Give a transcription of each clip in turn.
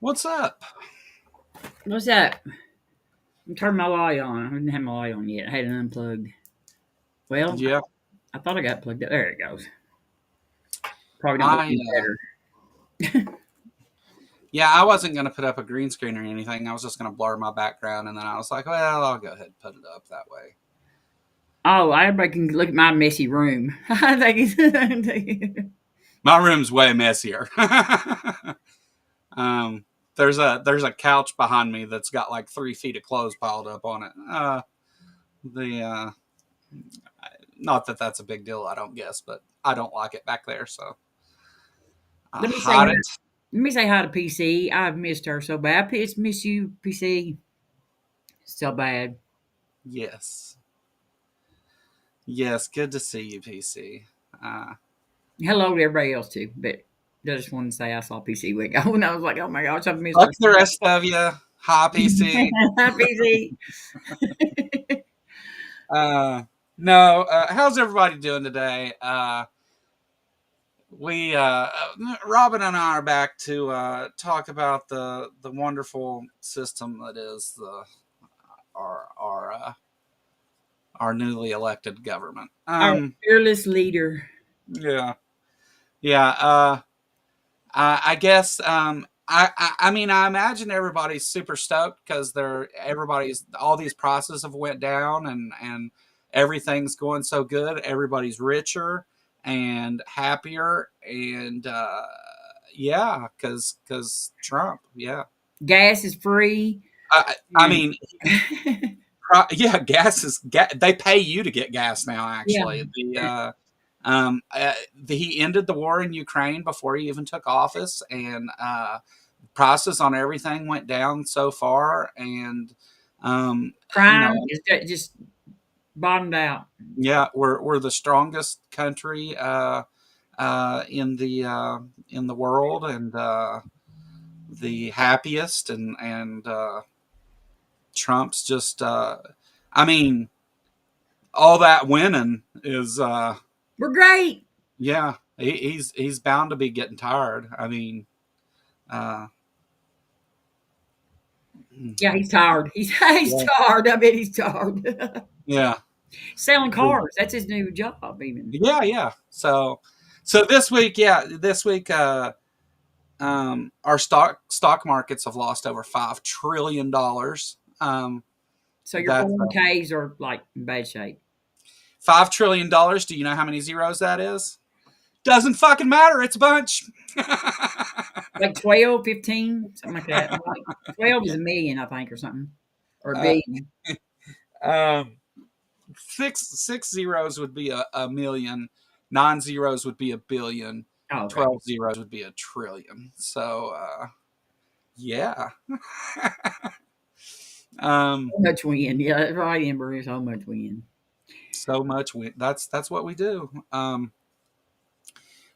What's up? What's that? I'm turning my light on. I didn't have my light on yet. I had it unplugged. Well, Yeah, I thought I got plugged up. There it goes. Probably don't look I any better. yeah, I wasn't gonna put up a green screen or anything. I was just gonna blur my background, and then I was like, well, I'll go ahead and put it up that way. Oh, everybody can look at my messy room. My room's way messier. um, there's a couch behind me that's got like 3 feet of clothes piled up on it. The Not that that's a big deal, I don't guess, but I don't like it back there, so I let me say hide hi. it. Let me say hi to PC. I've missed her so bad. I just miss you, PC, so bad. Yes, yes, good to see you, PC. Uh, Hello to everybody else too. But I just wanted to say I saw PC week ago, and I was like, oh my gosh, I've missed Fuck her. the rest of you. Hi, PC. Hi, PC. Uh, no, how's everybody doing today? We Robin and I are back to talk about the wonderful system that is the our our newly elected government. Our fearless leader. Yeah, yeah. I guess I mean I imagine everybody's super stoked because everybody's all these prices have went down and everything's going so good. Everybody's richer and happier and yeah, because Trump. Yeah, Gas is free. I And mean yeah, they pay you to get gas now. yeah, Actually, he ended the war in Ukraine before he even took office, and prices on everything went down so far, and you crime know, is just bottomed out. yeah, we're the strongest country in the world, and the happiest, and Trump's just, I mean, all that winning is, We're great. yeah, he's bound to be getting tired. I mean, uh, Yeah, he's tired. He's yeah, tired. I bet he's tired. yeah. Selling cars. That's his new job, even. Yeah, yeah. So this week, yeah, this week, our stock markets have lost over $5 trillion. So your That's 401ks are like in bad shape. $5 trillion. Do you know how many zeros that is? Doesn't fucking matter. It's a bunch. Like 12, 15, something like that. Like 12 is Yeah. a million, I think, or something. Or a Uh, billion. um, six zeros would be a million. 9 zeros would be a billion. Oh, okay. 12 zeros would be a trillion. So yeah. um, So much win. Yeah, that's right, Ember. So much win. so much. That's what we do.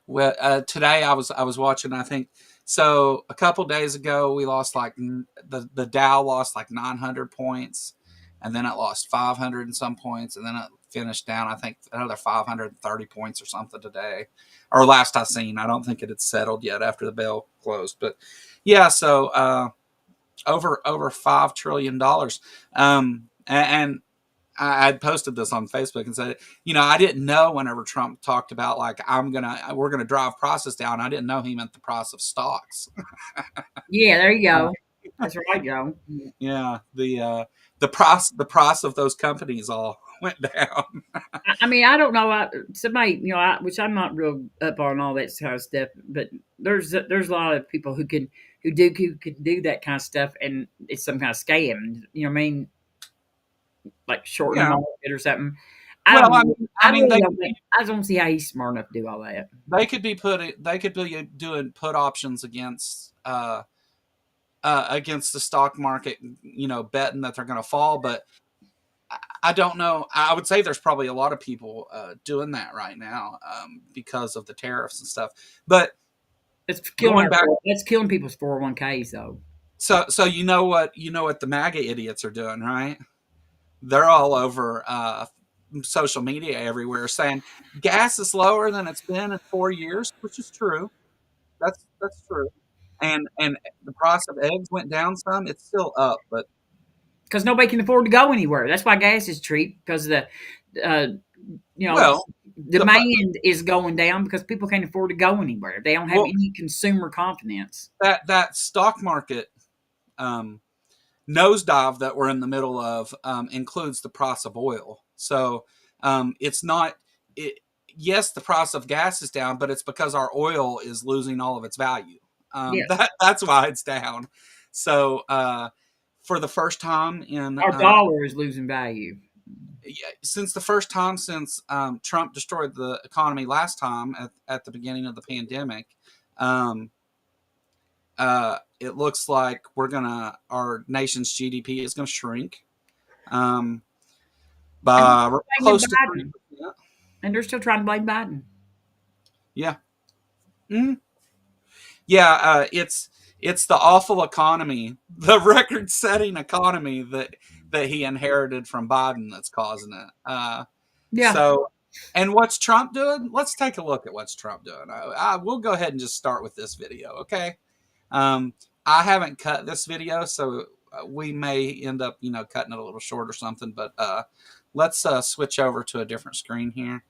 Well, today I was watching. I think so. A couple days ago, we lost like the Dow lost like 900 points, and then it lost 500 and some points, and then it finished down. I think another 530 points or something today, or last I seen. I don't think it had settled yet after the bell closed, but yeah. So over $5 trillion, and I posted this on Facebook and said, I didn't know whenever Trump talked about like we're gonna drive prices down. I didn't know he meant the price of stocks. Yeah, there you go. That's right, Joe. Yeah, the price of those companies all went down. I mean, I don't know. Somebody, which I'm not real up on all that kind of stuff, but there's a lot of people who could do that kind of stuff, and it's some kind of scam. You know what I mean? Like shorten the Yeah. market or something. I Well, don't. I know. mean, I I mean really they don't. I don't see how he's smart enough to do all that. they could be doing put options against the stock market, betting that they're going to fall, but I don't know. I would say there's probably a lot of people doing that right now because of the tariffs and stuff. But It's killing going back, That's killing people's 401ks though. so you know what the MAGA idiots are doing, right? They're all over social media everywhere saying gas is lower than it's been in 4 years, which is true. That's true. and the price of eggs went down some. It's still up, but because nobody can afford to go anywhere. That's why gas is cheap because uh, you know, well, the demand is going down because people can't afford to go anywhere. They don't have well any consumer confidence. that stock market um, nosedive that we're in the middle of includes the price of oil. So it's not it. Yes, the price of gas is down, but it's because our oil is losing all of its value. Yes, That's why it's down. So for the first time in our dollar is losing value. yeah, since the first time since Trump destroyed the economy last time at the beginning of the pandemic, um, it looks like our nation's GDP is gonna shrink um, And by blaming close to Biden, 30%. and they're still trying to blame Biden. Yeah, mm-hmm. Yeah. It's the awful economy, the record-setting economy that he inherited from Biden that's causing it. Yeah, So, and what's Trump doing? Let's take a look at what's Trump doing. We'll go ahead and just start with this video, okay? Um, I haven't cut this video, so we may end up, cutting it a little short or something. But let's switch over to a different screen here,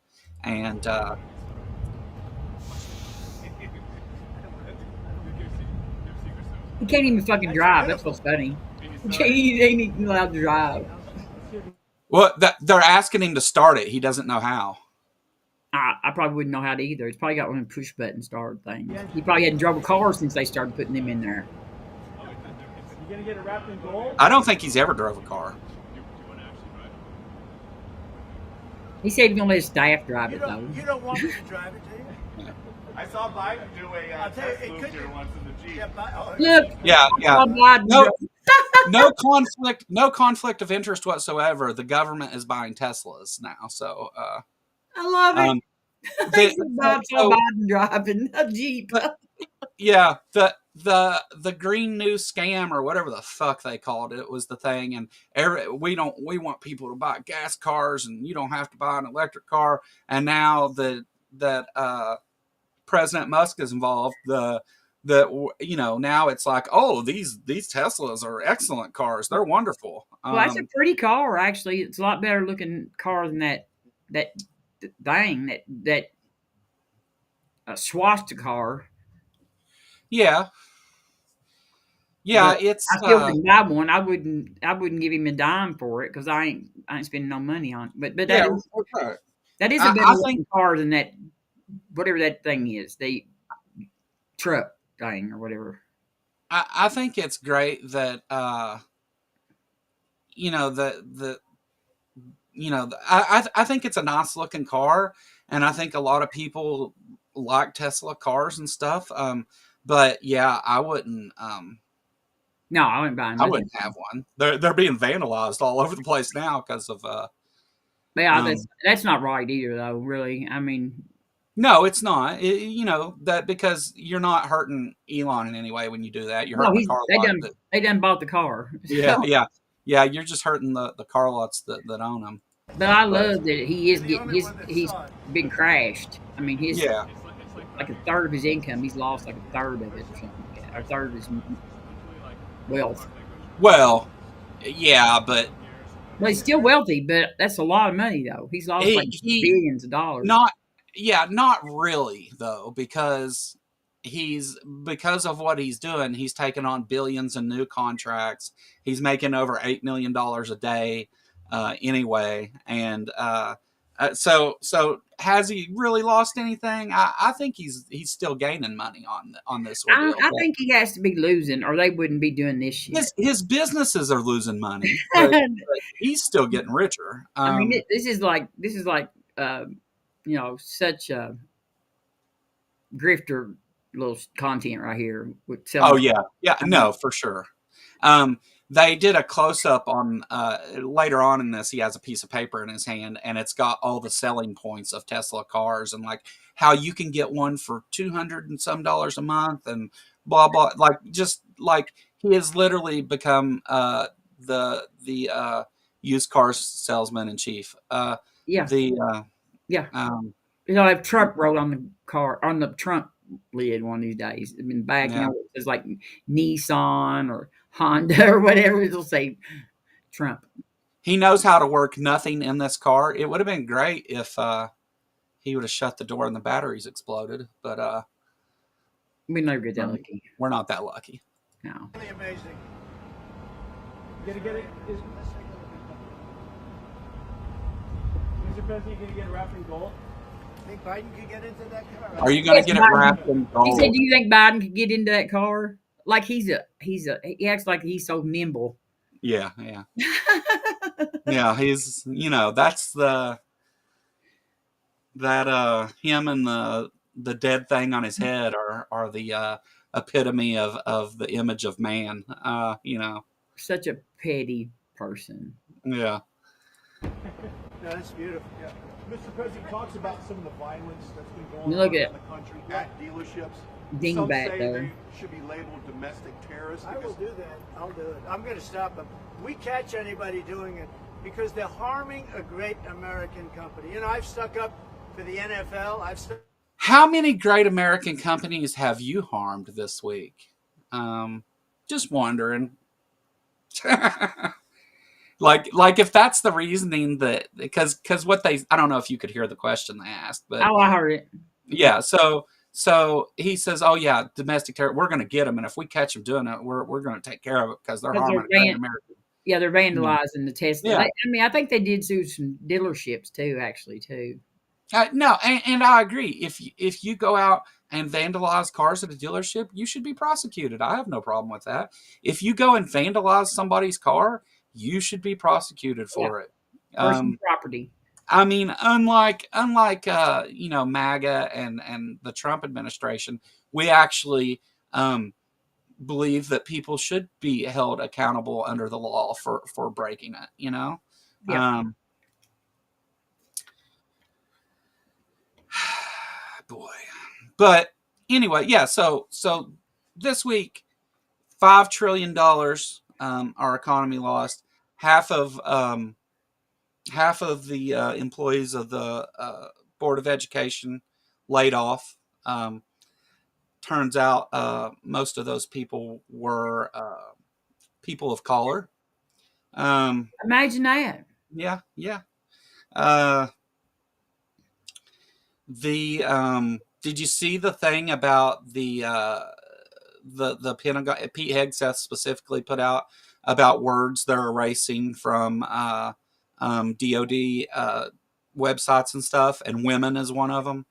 and he can't even fucking drive. That's what's funny. He ain't even allowed to drive. well, they're asking him to start it. He doesn't know how. I probably wouldn't know how to either. He's probably got one of them push button start things. He probably hadn't drove a car since they started putting them in there. You gonna get it wrapped in gold? I don't think he's ever drove a car. He said he's gonna let his staff drive it though. You don't want me to drive it, do you? I saw Biden do a I'll tell you, test it move could here be. once in the Jeep. Look, Yeah. Biden No, drove. no conflict of interest whatsoever. The government is buying Teslas now, so I love it. um, He the, said Bob saw so Biden driving a Jeep. yeah, the green new scam or whatever the fuck they called it was the thing, and we want people to buy gas cars, and you don't have to buy an electric car. And now that President Musk is involved, now it's like, oh, these Teslas are excellent cars, they're wonderful. Well, that's a pretty car, actually. It's a lot better looking car than that thing that swastika car. Yeah, But yeah, it's I still wouldn't buy one. I wouldn't give him a dime for it because I ain't spending no money on it. But yeah, right. that is a better I think looking car than that whatever that thing is, the truck thing or whatever. I think it's great that the I think it's a nice looking car, and I think a lot of people like Tesla cars and stuff. But yeah, No, I wouldn't buy I nothing. wouldn't have one. They're being vandalized all over the place now because of But yeah, that's um. that's not right either, though. Really, I mean, No, it's not. That because you're not hurting Elon in any way when you do that. You're no, hurting the he's car they lot. done they done bought the car. Yeah, So, yeah, yeah. You're just hurting the car lots that own them. but I But love that he is You're the getting only his one that he's saw it. been crashed. I mean, his yeah, like a third of his income, he's lost like a third of it or something like that, or a third of his wealth. well, yeah, but But he's still wealthy. But that's a lot of money, though. He's lost like he billions of dollars. not yeah, not really though, because of what he's doing, he's taking on billions in new contracts. He's making over $8 million a day anyway, and so has he really lost anything? I think he's still gaining money on this ordeal, I but think he has to be losing, or they wouldn't be doing this shit. his businesses are losing money, I but he's still getting richer. mean, this is like uh, such a grifter little content right here with Oh selling. yeah, yeah, I mean, no, for sure. Um, they did a close up on later on in this. He has a piece of paper in his hand, and it's got all the selling points of Tesla cars, and like how you can get one for $200 and some a month, and blah blah. Like just like he has literally become the used car salesman in chief. yeah, The yeah. um, Have Trump wrote on the car on the Trump lid one of these days. I mean, back, Yeah. it's like Nissan or Honda or whatever. It'll say Trump. He knows how to work nothing in this car. It would have been great if he would have shut the door and the batteries exploded, but We never get that lucky. we're not that lucky. No. Really amazing. You gonna get it? Mr. President, you gonna get it wrapped in gold? Think Biden could get into that car? Are you going to Yes, get it Biden. wrapped in He gold? said, "Do you think Biden could get into that car? Like he acts like he's so nimble." Yeah, yeah, yeah. He's, that's him and the dead thing on his head are the epitome of the image of man. Such a petty person. Yeah. No, that's beautiful. Yeah. Mr. President talks about some of the violence that's been going Look on at in the country at dealerships. Dingbat, Some say though. they should be labeled domestic terrorists. I will do that. I'll do it. I'm going to stop them. We catch anybody doing it because they're harming a great American company. I've stuck up for the NFL. How many great American companies have you harmed this week? Just wondering. Like if that's the reasoning that because what I don't know if you could hear the question they asked, but Oh, I heard it. yeah, so he says, "Oh yeah, domestic terror. We're going to get them, and if we catch them doing it, we're going to take care of it because they're Because harming a great American." Yeah, they're vandalizing the Tesla. Yeah. I think they did sue some dealerships too, actually, too. No, and I agree. If you go out and vandalize cars at a dealership, you should be prosecuted. I have no problem with that. If you go and vandalize somebody's car, you should be prosecuted for it. Personal property. I mean, unlike MAGA and the Trump administration, we actually believe that people should be held accountable under the law for breaking it. Yeah. Boy, but anyway, yeah. So this week, $5 trillion our economy lost. Half of the employees of the Board of Education laid off. Turns out most of those people were people of color. Imagine that. Yeah. Did you see the thing about the Pentagon? Pete Hegseth specifically put out about words they're erasing from DoD websites and stuff, and women is one of them.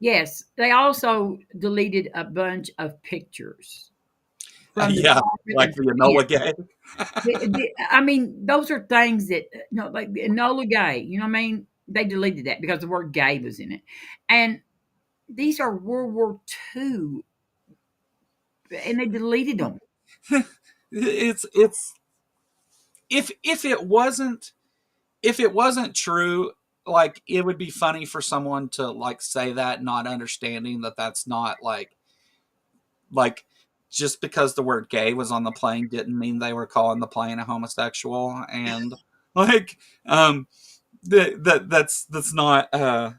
Yes, they also deleted a bunch of pictures. From the Yeah, Department like of the Enola Defense. Gay. I mean, those are things that, like the Enola Gay, you know what I mean? They deleted that because the word gay was in it. And these are World War II, and they deleted them. It's if it wasn't true, like it would be funny for someone to like say that, not understanding that that's not like just because the word gay was on the plane didn't mean they were calling the plane a homosexual, and like that's not the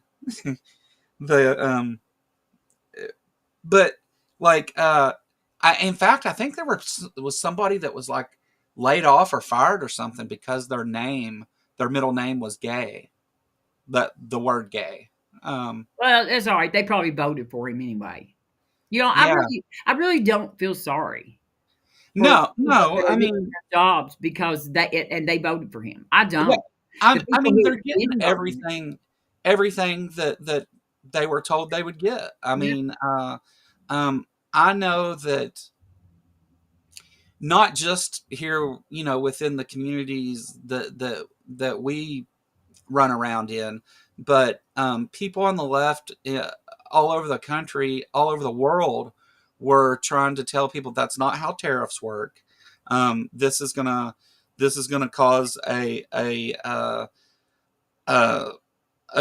but like in fact I think there was somebody that was like laid off or fired or something because their middle name was gay, the word gay. Well, that's all right. They probably voted for him anyway. Yeah. I really don't feel sorry. No, I I mean jobs because they voted for him. I don't. yeah, I mean who they're getting didn't vote for him. everything that they were told they would get. I mean, I know that not just here, within the communities that we run around in, but people on the left all over the country, all over the world, were trying to tell people that's not how tariffs work. This is gonna cause a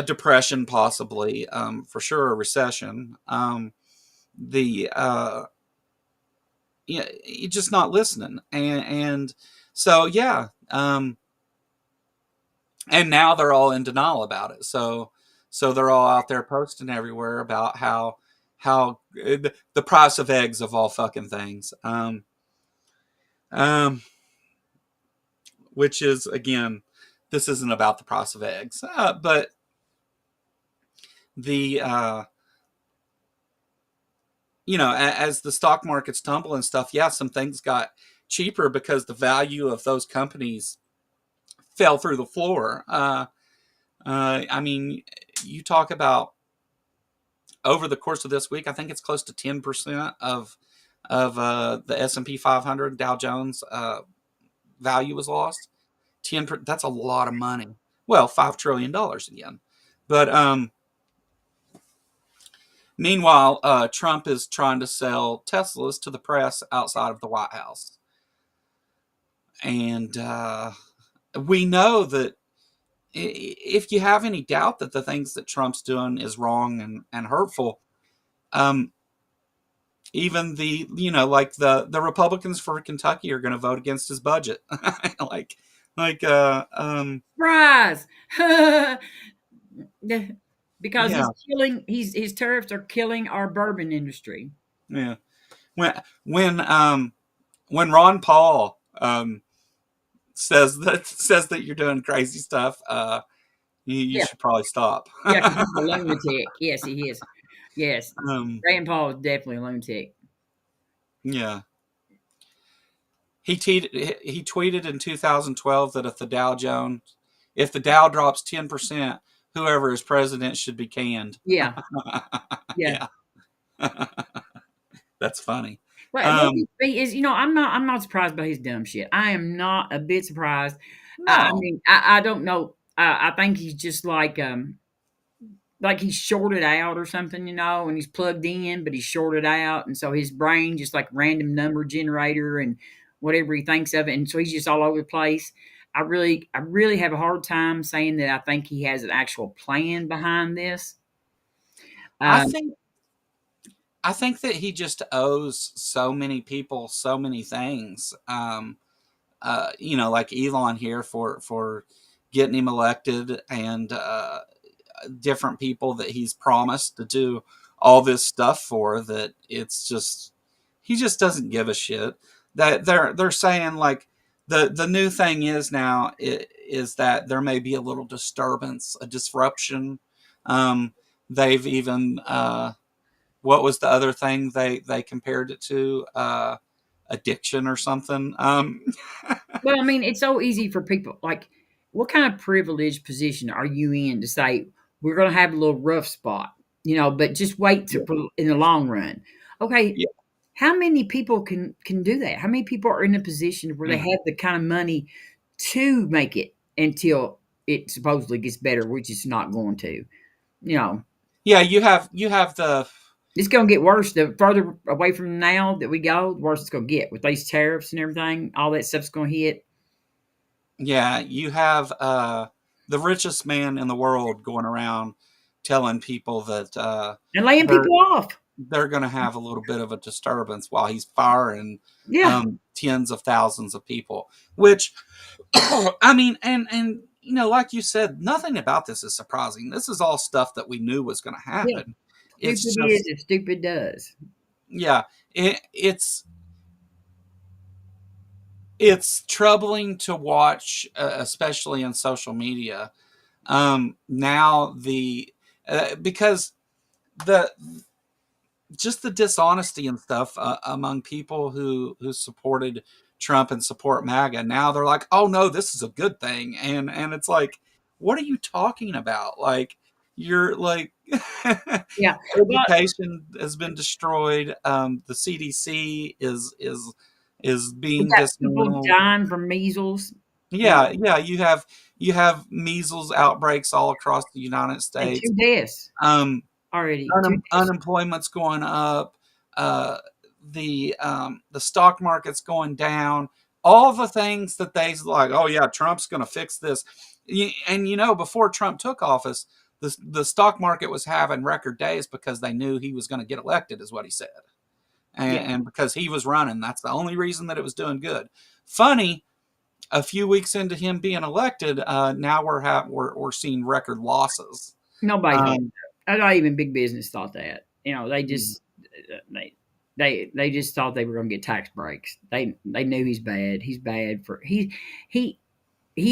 depression, possibly, for sure, a recession. You're just not listening, and so yeah. And now they're all in denial about it. So they're all out there posting everywhere about how the price of eggs of all fucking things. Um, which is, again, this isn't about the price of eggs, but the as the stock markets tumble and stuff, yeah, some things got cheaper because the value of those companies fell through the floor. I mean, you talk about over the course of this week, I think it's close to 10% of the S&P 500 Dow Jones value was lost. 10, that's a lot of money. Well, $5 trillion again. But meanwhile, Trump is trying to sell Teslas to the press outside of the White House. And we know that if you have any doubt that the things that Trump's doing is wrong and hurtful, even like the Republicans for Kentucky are going to vote against his budget. like, Surprise! Because yeah, he's killing. His tariffs are killing our bourbon industry. yeah. When when um when Ron Paul says that you're doing crazy stuff, you Yeah, should probably stop. yeah, because he's a lunatic. Yes, he is. Yes, um, Grandpa is definitely a lunatic. yeah. He tweeted in 2012 that if the Dow drops 10%, whoever is president should be canned. Yeah, yeah. Yeah, that's funny. Well, he is. I'm not surprised by his dumb shit. I am not a bit surprised. I No, mean, I don't know. I think he's just like he's shorted out or something, and he's plugged in, but he's shorted out, and so his brain just like random number generator and whatever he thinks of it, and so he's just all over the place. I really have a hard time saying that I think he has an actual plan behind this. I Um, think I think that he just owes so many people so many things. Like Elon here for getting him elected, and different people that he's promised to do all this stuff for, that it's just he just doesn't give a shit. That they're saying, like, the new thing is now is that there may be a little disturbance, a disruption. They've even what was the other thing they compared it to? Addiction or something. well, I mean, it's so easy for people. Like, what kind of privileged position are you in to say we're going to have a little rough spot, but just wait Yeah. in the long run? Okay, Yeah. how many people can do that? How many people are in a position where they Yeah. have the kind of money to make it until it supposedly gets better, which it's not going to? You know, Yeah, you have the it's going to get worse. The further away from now that we go, the worse it's going to get with these tariffs and everything. All that stuff's going to hit. yeah, you have the richest man in the world going around telling people that And laying they're people off. they're going to have a little bit of a disturbance while he's firing Yeah. tens of thousands of people. Which, I mean, and like you said, nothing about this is surprising. This is all stuff that we knew was going to Yeah. happen. It's Stupid is just, if stupid does. yeah, it's troubling to watch, especially in social media. Now because the just the dishonesty and stuff among people who supported Trump and support MAGA. Now they're like, oh no, this is a good thing, and it's like, what are you talking about? Like, you're like, Yeah. Well, education has been destroyed. The CDC is we being got people dismantled. dying from measles. You Yeah, know, yeah, you have measles outbreaks all across the United and States. two deaths Um, already. Two deaths. unemployment's going up. Uh, the stock market's going down. All the things that they like. Oh yeah, Trump's going to fix this. And before Trump took office, the stock market was having record days because they knew he was going to get elected, is what he said, and, Yeah. and because he was running, that's the only reason that it was doing good. Funny, a few weeks into him being elected, now we're seeing record losses. Nobody thought Um, that. Not even big business thought that. They just they just thought they were going to get tax breaks. They knew he's bad. He's bad for he he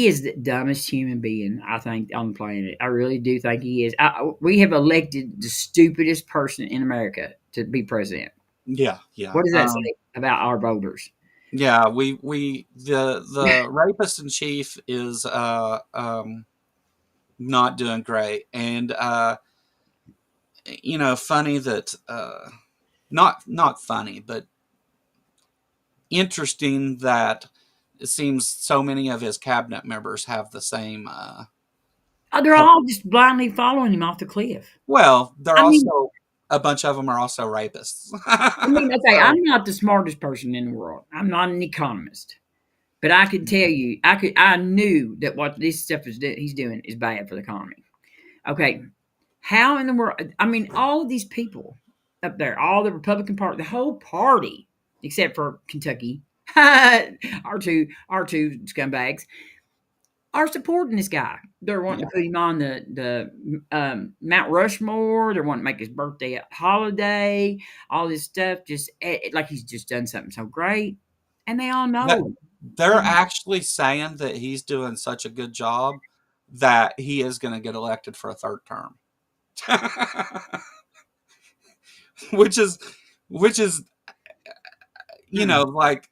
is the dumbest human being I think on the planet. I really do think he is. We have elected the stupidest person in America to be president. Yeah, yeah. What does that say about our voters? Yeah, the rapist in chief is not doing great, and funny that not funny, but interesting that it seems so many of his cabinet members have the same. Oh, they're all just blindly following him off the cliff. Well, they're I mean, also a bunch of them are also rapists. okay, So, I'm not the smartest person in the world. I'm not an economist, but I can tell you, I knew that what this stuff he's doing is bad for the economy. Okay, how in the world? I mean, all of these people up there, all the Republican Party, the whole party, except for Kentucky, our two scumbags, are supporting this guy. They're wanting yeah. to put him on the Mount Rushmore. They're wanting to make his birthday a holiday. All this stuff, just like he's just done something so great, and they all That know. they're actually saying that he's doing such a good job that he is going to get elected for a third term. which is which is like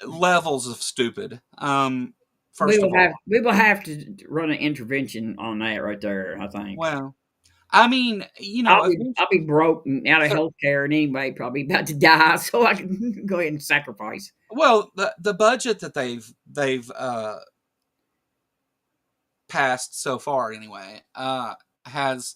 levels of stupid. We First will of have all, we will have to run an intervention on that right there. I think. well, I mean, I'll be broke and out of so, health care and anyway, probably about to die, so I can go ahead and sacrifice. well, the budget that they've passed so far anyway has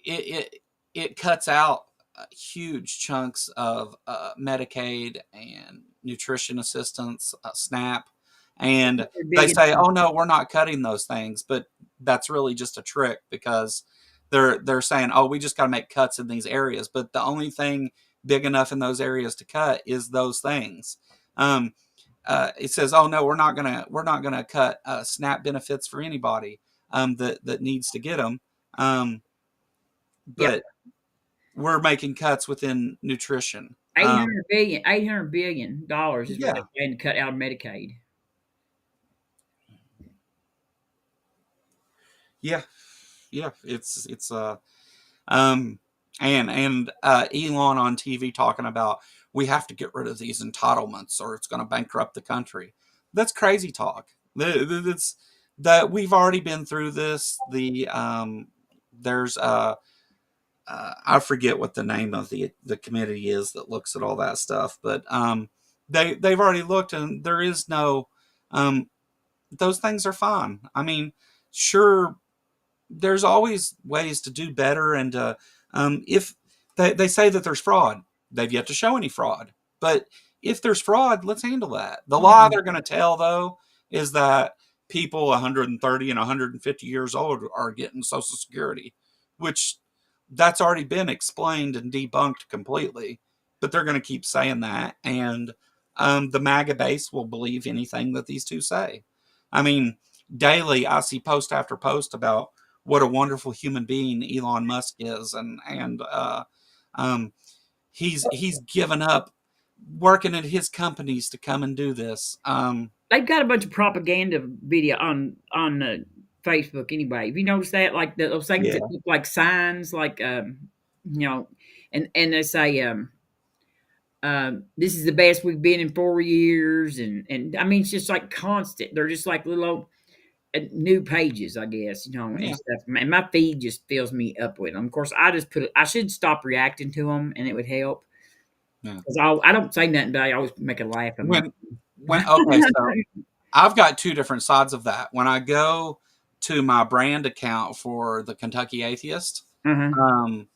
it it cuts out huge chunks of Medicaid and nutrition assistance, SNAP, and They're they big say, "Oh no, we're not cutting those things," but that's really just a trick because they're saying, "Oh, we just got to make cuts in these areas," but the only thing big enough in those areas to cut is those things. Um, it says, "Oh no, we're not gonna cut SNAP benefits for anybody that needs to get them." Yep, But we're making cuts within nutrition. 800 billion dollars is what Yeah, they're planning to cut out of Medicaid. yeah, yeah. Um, and Elon on TV talking about we have to get rid of these entitlements or it's going to bankrupt the country. That's crazy talk. That's that we've already been through this. There's I forget what the name of the committee is that looks at all that stuff, but they've already looked and there is no those things are fine. I mean, sure, there's always ways to do better, and if they say that there's fraud, they've yet to show any fraud. But if there's fraud, let's handle that. The lie Mhm. they're going to tell though is that people 130 and 150 years old are getting Social Security, which that's already been explained and debunked completely. But they're going to keep saying that, and the MAGA base will believe anything that these two say. I mean, daily I see post after post about what a wonderful human being Elon Musk is, and um, he's given up working at his companies to come and do this. They've got a bunch of propaganda video on Facebook anyway. Have you noticed that? Like those things Yeah, that look like signs, like you know, and they say this is the best we've been in 4 years, and I mean it's just like constant. They're just like little old, new pages, I guess, and yeah, stuff. And my feed just fills me up with them. Of course, I just I should stop reacting to them, and it would help yeah. because I don't say nothing, but I always make a laugh at my. When okay, so I've got two different sides of that. When I go to my brand account for the Kentucky Atheist, Uh-huh. um,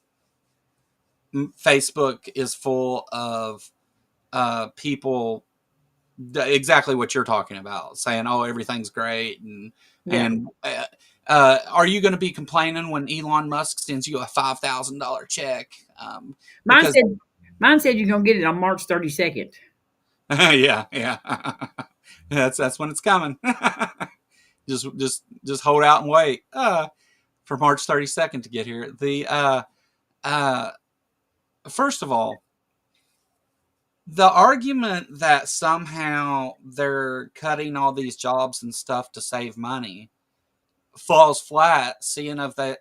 Facebook is full of people exactly what you're talking about, saying, "Oh, everything's great," and Yeah, and are you going to be complaining when Elon Musk sends you a $5,000 check? mine Because said mine said you're gonna get it on March 32nd. yeah, yeah, that's when it's coming. Just hold out and wait for March 32nd to get here. uh, first of all, the argument that somehow they're cutting all these jobs and stuff to save money falls flat, seeing of that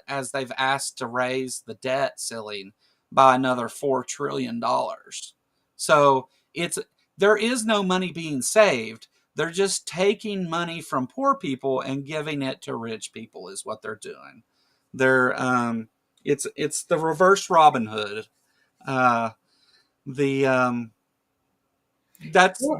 as they've asked to raise the debt ceiling by another $4 trillion. So it's there is no money being saved. They're just taking money from poor people and giving it to rich people is what they're doing. They're it's the reverse Robin Hood. Uh, the that's What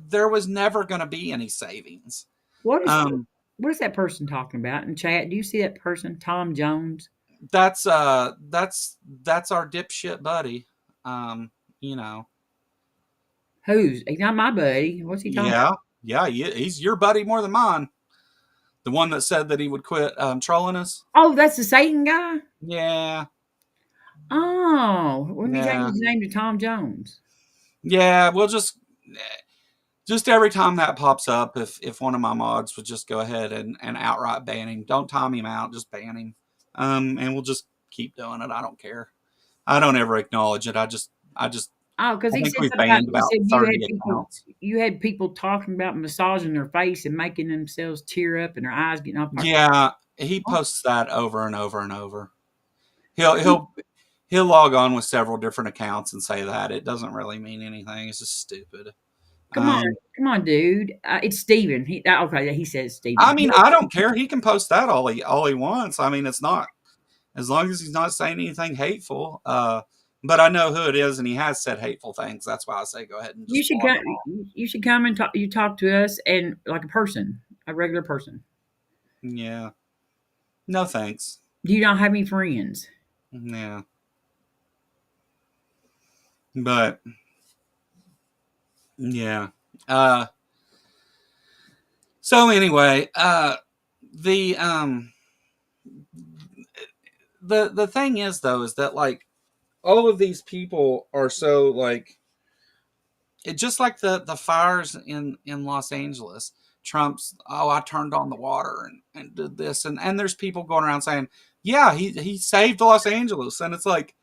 there was never going to be any savings. what is Um, what is that person talking about in chat? Do you see that person, Tom Jones? that's our dipshit buddy. Um, you know, Who's he's not my buddy? What's he talking yeah, yeah, he's your buddy more than mine. The one that said that he would quit trolling us. about? Oh, that's the Satan guy. Yeah, Oh, when you change yeah, his name to Tom Jones? yeah. We'll just every time that pops up, if one of my mods would just go ahead and outright ban him, don't time him out, just ban him. And we'll just keep doing it. I don't care. I don't ever acknowledge it. I just Oh, because I he think said we've something about banned you about said 30 accounts. you had people talking about massaging their face and making themselves tear up and their eyes getting off. Yeah, he Oh, posts that over and over and over. He'll he'll he'll log on with several different accounts and say that. It doesn't really mean anything. It's just stupid. come on, Um, come on, dude. It's Steven. Okay, he says I Steven. mean, I don't care. He can post that all he wants. I mean, it's not as long as he's not saying anything hateful. But I know who it is, and he has said hateful things. That's why I say go ahead and You just should block come. him all. You should come and talk. You talk to us and like a person, a regular person. Yeah. No thanks. Do you not have any friends? Yeah. But yeah. Uh so anyway, the the thing is though is that like all of these people are so like it just like the fires in Los Angeles. Trump's I turned on the water and did this and there's people going around saying, yeah, he saved Los Angeles. And it's like,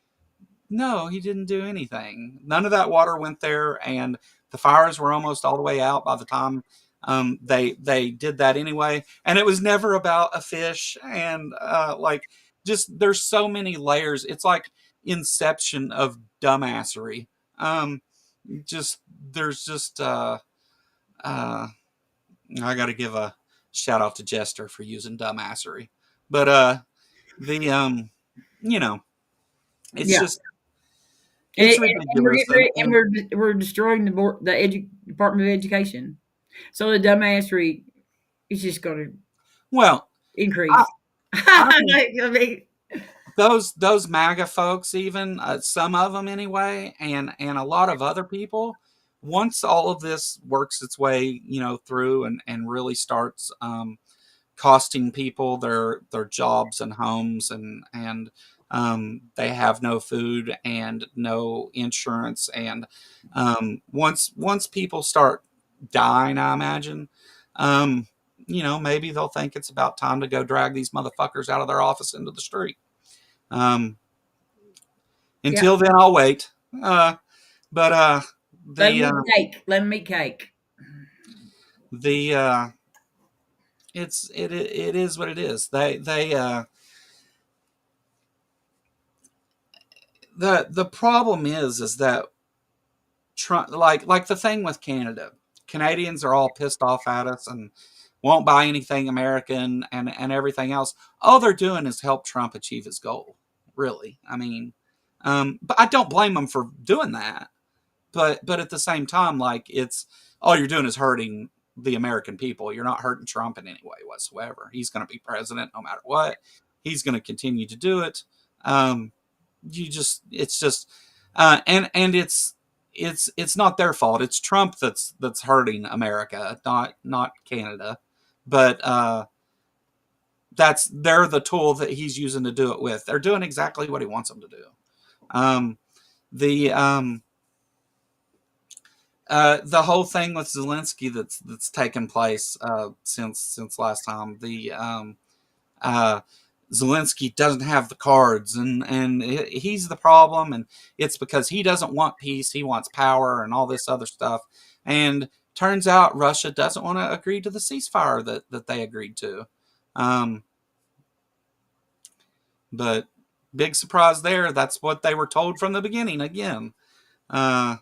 no, he didn't do anything. None of that water went there, and the fires were almost all the way out by the time they did that anyway. And it was never about a fish, and like just there's so many layers. It's like inception of dumbassery. Um, just there's just uh, I got to give a shout out to Jester for using dumbassery, but the you know it's Yeah, just it's and we're ridiculous. getting rid, and we're destroying the board, the Department of Education. So the dumbassery is just going to Well, I, increase. I think I mean, those MAGA folks, even some of them anyway, and a lot of other people, once all of this works its way, through and really starts costing people their jobs and homes and they have no food and no insurance and once people start dying, I imagine um, maybe they'll think it's about time to go drag these motherfuckers out of their office into the street. Um, yeah. until then, I'll wait. But Let them the eat cake. Let them eat cake. the it is what it is. The problem is that Trump, like the thing with Canada, Canadians are all pissed off at us and won't buy anything American and everything else. All they're doing is help Trump achieve his goal. Really, I mean, but I don't blame them for doing that. But at the same time, like it's all you're doing is hurting the American people. You're not hurting Trump in any way whatsoever. He's going to be president no matter what. He's going to continue to do it. Um, it's just and it's not their fault. It's Trump that's hurting America, not Canada. But they're the tool that he's using to do it with. They're doing exactly what he wants them to do. Um, the the whole thing with Zelensky that's taken place since last time. The Zelensky doesn't have the cards, and he's the problem, and it's because he doesn't want peace, he wants power, and all this other stuff. And turns out Russia doesn't want to agree to the ceasefire that they agreed to. Um, but big surprise there. That's what they were told from the beginning. Again, uh,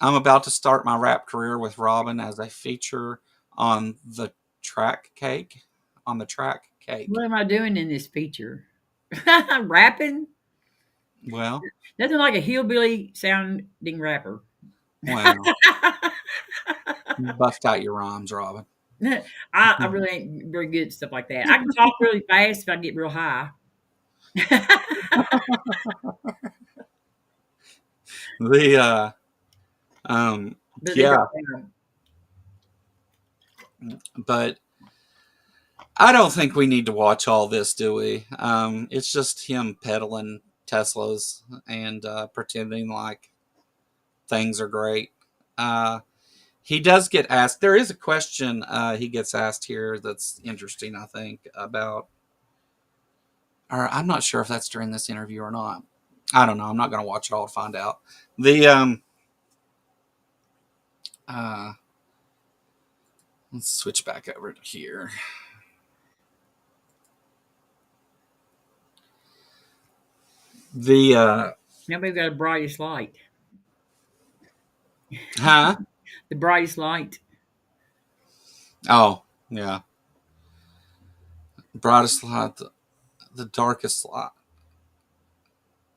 I'm about to start my rap career with Robin as a feature on the track cake. On the track cake. What am I doing in this feature? Rapping? Well, Nothing like a hillbilly sounding rapper. well, bust out your rhymes, Robin. I really ain't very good at stuff like that. I can talk really fast if I get real high. The um, But they yeah, don't. but I don't think we need to watch all this, do we? It's just him peddling Teslas and pretending like things are great. Uh, he does get asked. There is a question he gets asked here that's interesting. I think about, or I'm not sure if that's during this interview or not. I don't know. I'm not going to watch it all to find out. The uh, let's switch back over to here. The Nobody's got a brightest light. huh? The brightest light. Oh, yeah. Brightest light, the darkest light,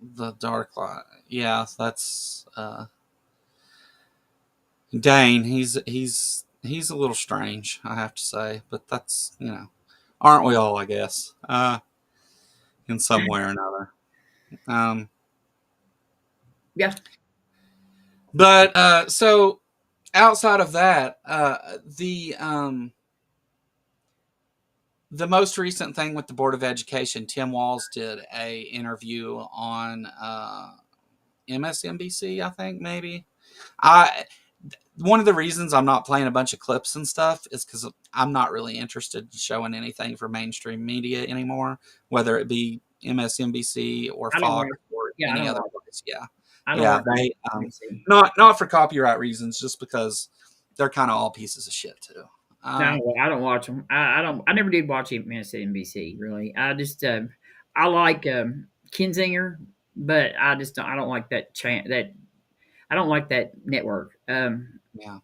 the dark light. Yeah, that's Dane. He's a little strange, I have to say, but that's aren't we all? I guess in some way or another. Um, Yeah. but so outside of that, the most recent thing with the Board of Education, Tim Walz did a interview on MSNBC, I think maybe. I One of the reasons I'm not playing a bunch of clips and stuff is because I'm not really interested in showing anything for mainstream media anymore, whether it be MSNBC or I don't Fox watch. or Yeah, I any don't other watch. place. Yeah, I don't yeah, watch. they MSNBC. not for copyright reasons, just because they're kind of all pieces of shit too. No, Um, I don't watch them. I don't. I never did watch MSNBC. Really, I just I like Kinzinger, but I just don't, I don't like that I don't like that network. yeah.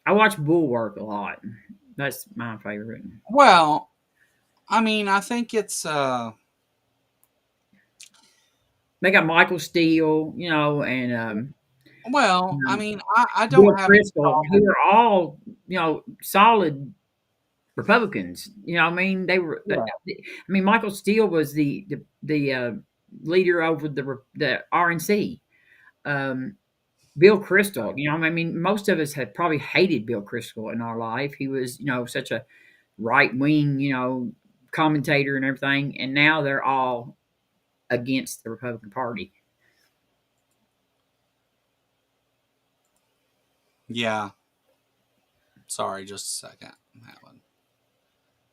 I watch Bulwark a lot. That's my favorite. Well, I mean, I think it's They got Michael Steele, and well, I mean, I Bill don't have any Kristol, who problem. are all solid Republicans. I mean, they were. Yeah. I mean, Michael Steele was the leader over the RNC. Um, Bill Kristol, I mean, most of us have probably hated Bill Kristol in our life. He was, such a right wing, commentator and everything, and now they're all against the Republican Party. Yeah. Sorry, just a second. I'm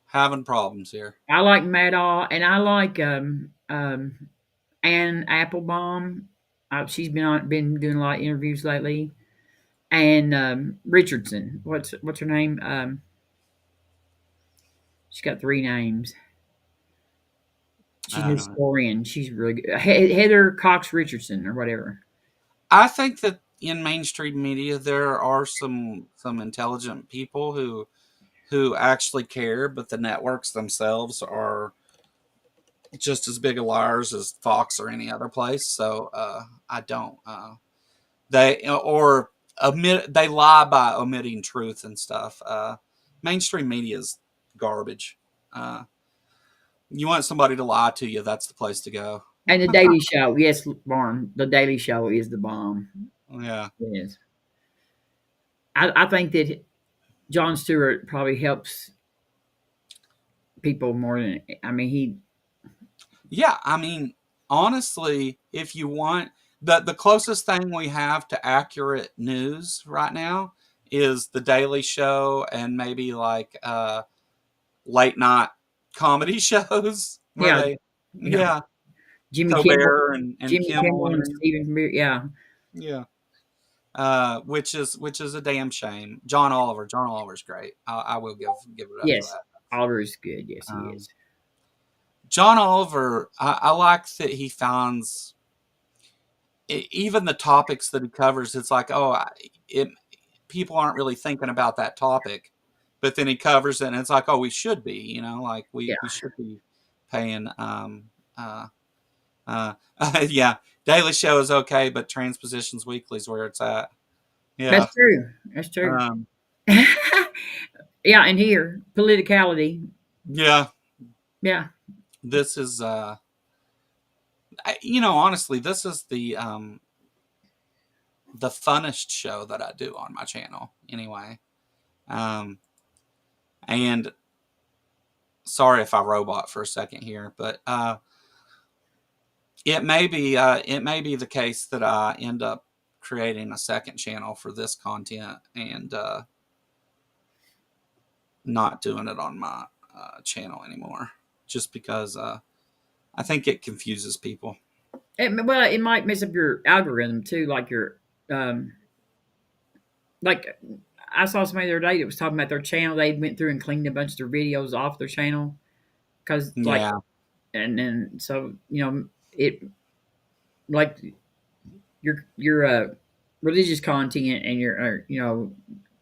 having problems here. I like Madoff, and I like Ann Applebaum. She's been doing a lot of interviews lately, and Richardson. What's her name? She's got three names. I She's a don't know. historian. She's really good. Heather Cox Richardson or whatever. I think that in mainstream media there are some intelligent people who actually care, but the networks themselves are just as big of liars as Fox or any other place. So I don't. They lie by omitting truth and stuff. Mainstream media is garbage. Uh, you want somebody to lie to you, that's the place to go. And the Daily Show, yes, Barn. The Daily Show is the bomb. Yeah. It is. I think that Jon Stewart probably helps people more than I mean he. Yeah, I mean, honestly, if you want the closest thing we have to accurate news right now is the Daily Show and maybe like late night comedy shows where Yeah, they, yeah. yeah, Jimmy Kimmel, Colbert and Jimmy Kimmel Kimmel and and Stephen Colbert. Yeah, yeah. Which is a damn shame. John Oliver's great. I will give it up for yes, that. Oliver is good. Yes, he Um, is. John Oliver, I like that he finds even the topics that he covers. It's like, oh, it people aren't really thinking about that topic, but then he covers it, and it's like, oh, we should be, like Yeah, we should be paying. Uh, uh, yeah, Daily Show is okay, but Transpositions Weekly is where it's at. that's Yeah. true. That's true. Um, Yeah, and here, politicality. yeah, Yeah, this is honestly, this is the funnest show that I do on my channel anyway. Um, and sorry if I robot for a second here, but it may be the case that I end up creating a second channel for this content and not doing it on my channel anymore, just because I think it confuses people. well, it might mess up your algorithm too, like your um, like I saw somebody the other day that was talking about their channel. They went through and cleaned a bunch of their videos off their channel because like, Yeah, and then so it like your religious content and your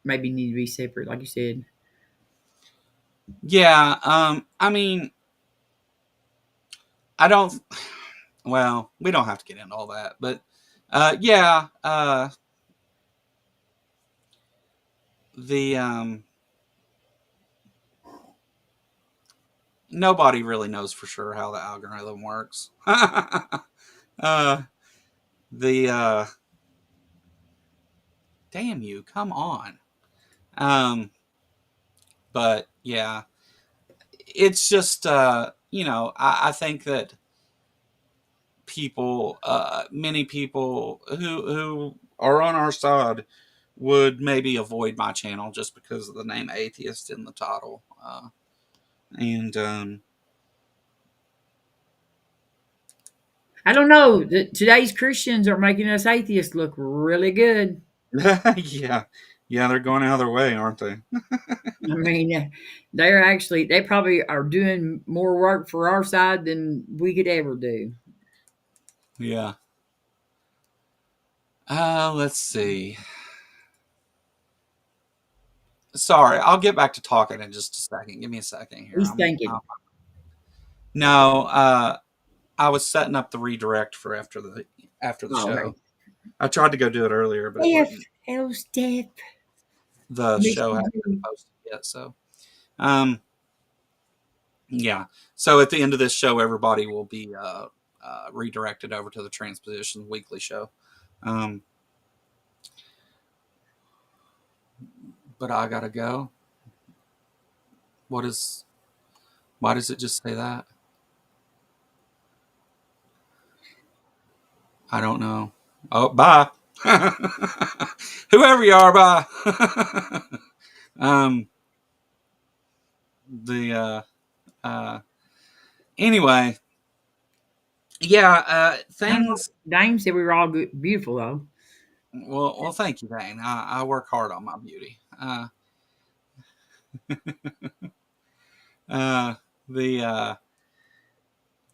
maybe need to be separate, like you said. yeah. I mean, I don't. Well, we don't have to get into all that, but yeah, the nobody really knows for sure how the algorithm works. uh, the damn you, come on. Um, but yeah, it's just I think that many people who are on our side would maybe avoid my channel just because of the name atheist in the title. And I don't know. Today's Christians are making us atheists look really good. yeah, yeah, they're going out of their way, aren't they? I mean, they probably are doing more work for our side than we could ever do. Yeah. Let's see. Sorry, I'll get back to talking in just a second. Give me a second here. He's thinking. No, I was setting up the redirect for after the Oh, okay. show. I tried to go do it earlier, but it Steph, wouldn't. hello, Steph. The Miss show hadn't been you. posted yet, so um, yeah. So at the end of this show, everybody will be redirected over to the Transposition Weekly show. Um, but I gotta go. What is? Why does it just say that? I don't know. Oh, bye. Whoever you are, bye. um, the anyway, yeah. I don't know. Things. Dame said we were all good, beautiful though. Well, thank you, Dane. I work hard on my beauty. Uh,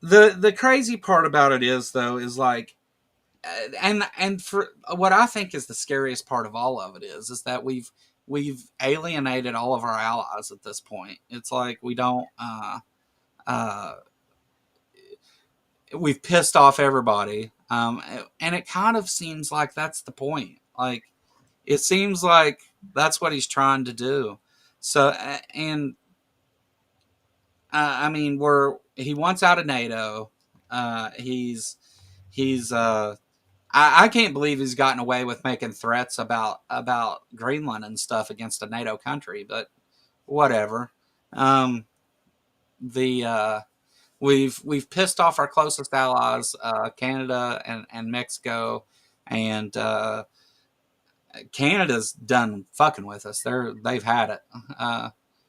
the the crazy part about it is though is like and for what I think is the scariest part of all of it is that we've alienated all of our allies at this point. It's like we don't uh we've pissed off everybody. And it kind of seems like that's the point. Like it seems like that's what he's trying to do. So and I mean, he wants out of NATO. He's I can't believe he's gotten away with making threats about Greenland and stuff against a NATO country, but whatever. Um, the we've pissed off our closest allies, Canada and Mexico, and Canada's done fucking with us. They've had it.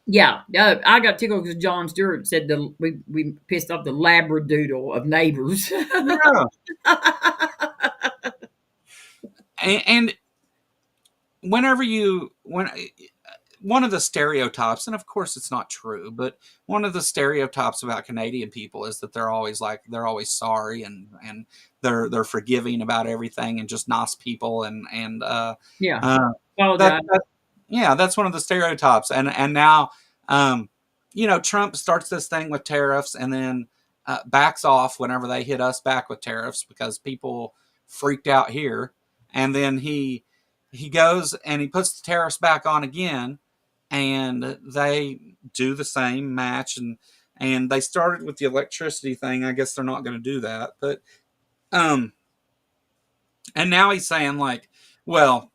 Yeah, I got tickled because John Stewart said we pissed off the labradoodle of neighbors. Yeah. And whenever you when one of the stereotypes, and of course it's not true, but one of the stereotypes about Canadian people is that they're always sorry, and they're forgiving about everything and just nice people, and Yeah, uh, apologize. that yeah, that's one of the stereotypes. And now, um, Trump starts this thing with tariffs, and then backs off whenever they hit us back with tariffs because people freaked out here, and then he goes and he puts the tariffs back on again, and they do the same match, and they started with the electricity thing. I guess they're not going to do that, but um, and now he's saying like, well,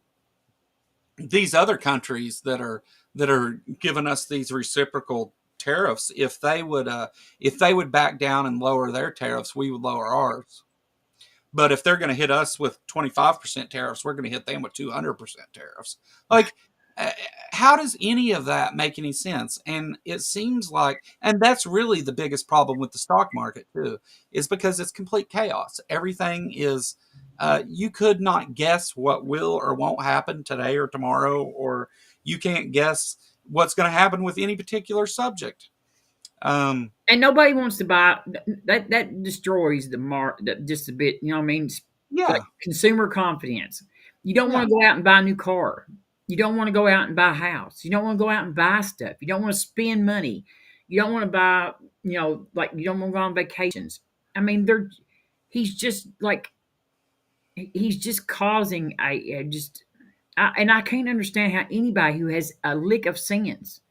these other countries that are giving us these reciprocal tariffs, if they would back down and lower their tariffs, we would lower ours. But if they're going to hit us with 25% tariffs, we're going to hit them with 200% tariffs. Like, uh, how does any of that make any sense? And it seems like, and that's really the biggest problem with the stock market too, is because it's complete chaos. Everything is, you could not guess what will or won't happen today or tomorrow, or you can't guess what's going to happen with any particular subject. Um, And nobody wants to buy that. That destroys the just a bit. You know what I mean? It's like yeah, consumer confidence. You don't yeah, want to go out and buy a new car. You don't want to go out and buy a house. You don't want to go out and buy stuff. You don't want to spend money. You don't want to buy. Like you don't want to go on vacations. I mean, he's just like he's just causing and I can't understand how anybody who has a lick of sense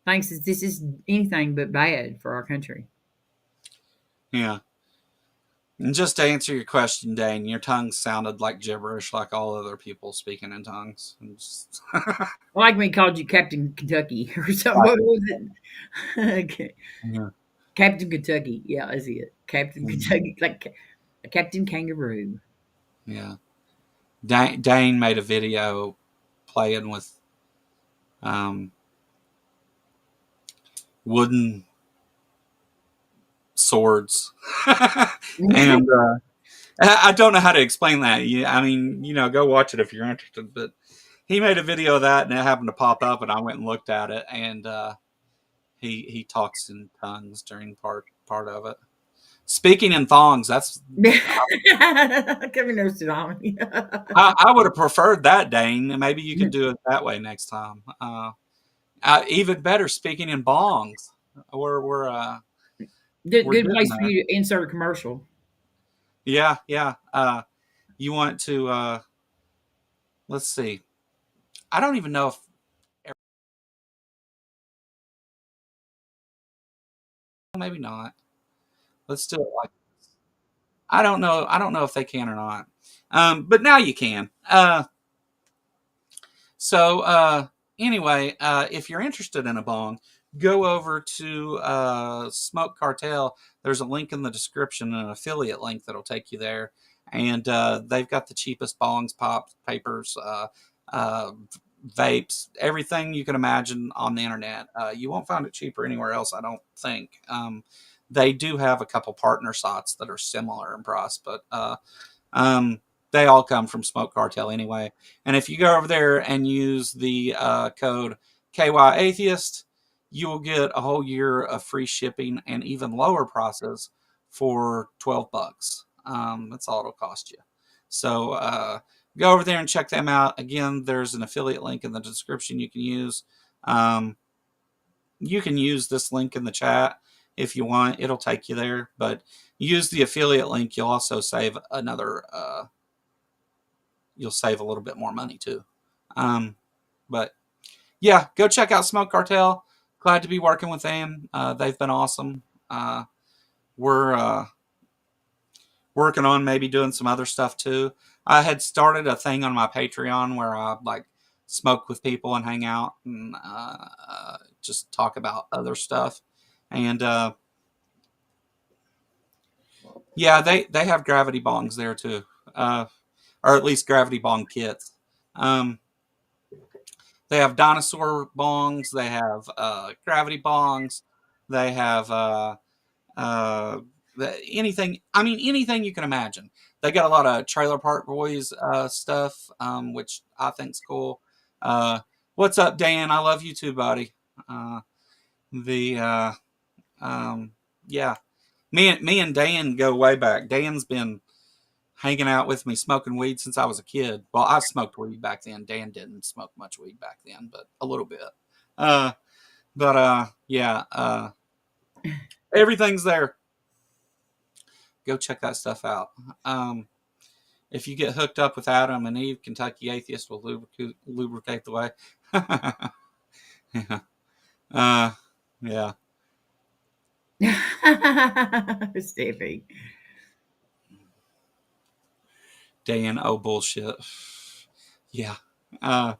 thinks that this is anything but bad for our country. yeah. And just to answer your question, Dane, your tongue sounded like gibberish, like all other people speaking in tongues. And just, I like when he called you Captain Kentucky or something. What was it? Okay. yeah. Captain Kentucky. Yeah, I see it. Captain Mhm. Kentucky, like a Captain Kangaroo. Yeah. Dane made a video playing with um, wooden swords, and I don't know how to explain that. I mean, go watch it if you're interested. But he made a video of that, and it happened to pop up, and I went and looked at it, and he talks in tongues during part of it. Speaking in thongs, that's Kevin knows tsunami. I would have preferred that, Dane. Maybe you can do it that way next time. Even better, speaking in bongs. We're Good, we're good getting place for there. you to insert a commercial. Yeah, yeah. You want to? Let's see. I don't even know if maybe not. Let's do it like I don't know. I don't know if they can or not. But now you can. So anyway, if you're interested in a bong, go over to Smoke Cartel. There's a link in the description, an affiliate link that'll take you there, and they've got the cheapest bongs, pops, papers, uh, vapes, everything you can imagine on the internet. You won't find it cheaper anywhere else, I don't think. They do have a couple partner sites that are similar in price, but um, they all come from Smoke Cartel anyway. And if you go over there and use the code KY Atheist, you will get a whole year of free shipping and even lower prices for $12. That's all it'll cost you. So go over there and check them out. Again, there's an affiliate link in the description you can use. Um, you can use this link in the chat if you want. It'll take you there, but use the affiliate link. You'll also save you'll save a little bit more money too. But yeah, go check out Smoke Cartel. Glad to be working with them. They've been awesome. We're working on maybe doing some other stuff too. I had started a thing on my Patreon where I like smoke with people and hang out and just talk about other stuff. And yeah, they have gravity bongs there too, or at least gravity bong kits. Um, They have dinosaur bongs. They have gravity bongs. They have uh, anything. I mean, anything you can imagine. They got a lot of Trailer Park Boys stuff, which I think's cool. Uh, what's up, Dan? I love you too, buddy. Uh, the um, yeah, me and Dan go way back. Dan's been hanging out with me smoking weed since I was a kid. Well, I smoked weed back then. Dan didn't smoke much weed back then, but a little bit. Uh, yeah, everything's there. Go check that stuff out. Um, if you get hooked up with Adam and Eve, Kentucky Atheist will lubricate the way. Yeah. Uh, yeah. Stevie. Dan, oh bullshit. Yeah. Uh,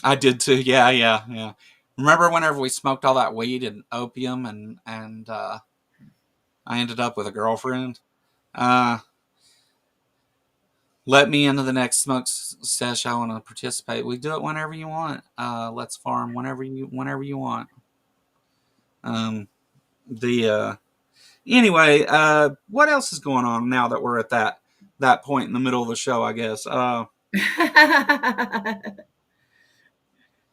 I did too. Yeah, yeah, yeah. Remember whenever we smoked all that weed and opium and I ended up with a girlfriend? Uh, let me into the next smoke sesh. I want to participate. We do it whenever you want. Let's farm whenever you want. Um, the anyway, what else is going on now that we're at that point in the middle of the show? I guess.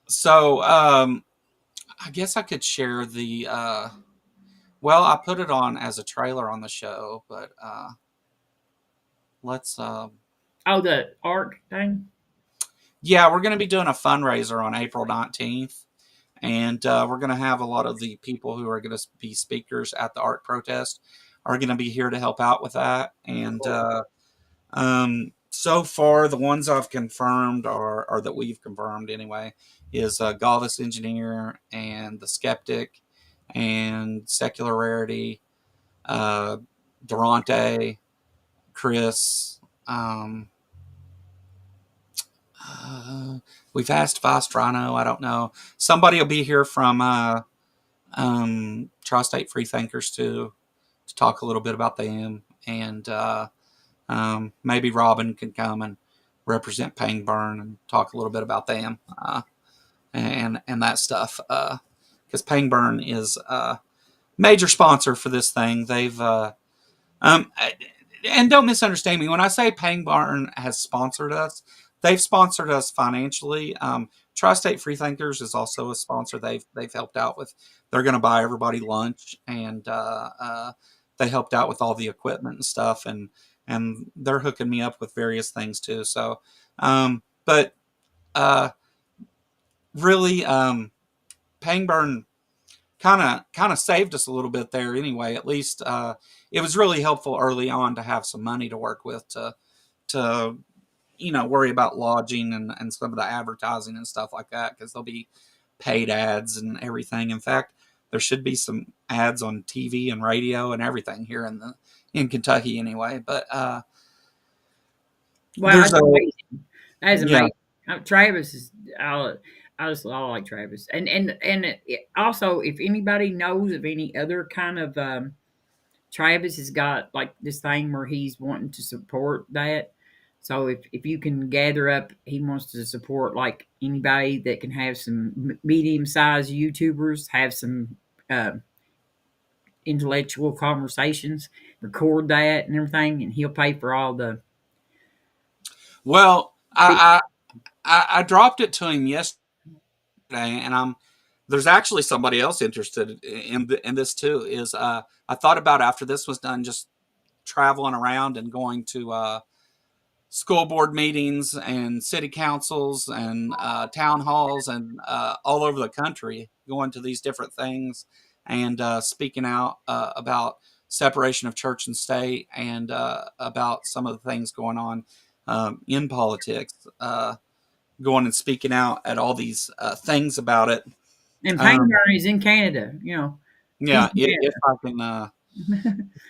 So I guess I could share the. Well, I put it on as a trailer on the show, but let's. Oh, the arc thing. Yeah, we're going to be doing a fundraiser on April 19th. And we're going to have a lot of the people who are going to be speakers at the art protest are going to be here to help out with that. And so far, the ones I've confirmed or that we've confirmed anyway is Galvis Engineer and The Skeptic and Secular Rarity, Durante, Chris. We've asked Vostrano. I don't know. Somebody will be here from Tri-State Freethinkers to talk a little bit about them, and maybe Robin can come and represent Pangburn and talk a little bit about them and that stuff. Because Pangburn is a major sponsor for this thing. They've and don't misunderstand me when I say Pangburn has sponsored us. They've sponsored us financially. Tri-State Freethinkers is also a sponsor. They've helped out with. They're going to buy everybody lunch, and they helped out with all the equipment and stuff, and they're hooking me up with various things too. So, but really, Pangburn kind of saved us a little bit there. Anyway, at least it was really helpful early on to have some money to work with to worry about lodging and some of the advertising and stuff like that, because there'll be paid ads and everything. In fact, there should be some ads on TV and radio and everything here in Kentucky anyway. But Wow, there's that's amazing. That is yeah. amazing. Travis is. I like Travis, and also if anybody knows of any other kind of Travis has got like this thing where he's wanting to support that. So if you can gather up, he wants to support like anybody that can have some medium sized YouTubers, have some uh, intellectual conversations, record that and everything, and he'll pay for all the. Well, I dropped it to him yesterday, and there's actually somebody else interested in this too. Is I thought about after this was done, just traveling around and going to school board meetings and city councils and town halls and all over the country, going to these different things and speaking out about separation of church and state and about some of the things going on in politics. Going and speaking out at all these things about it. And Um, Painter is in Canada, he's yeah, in if I can Canada.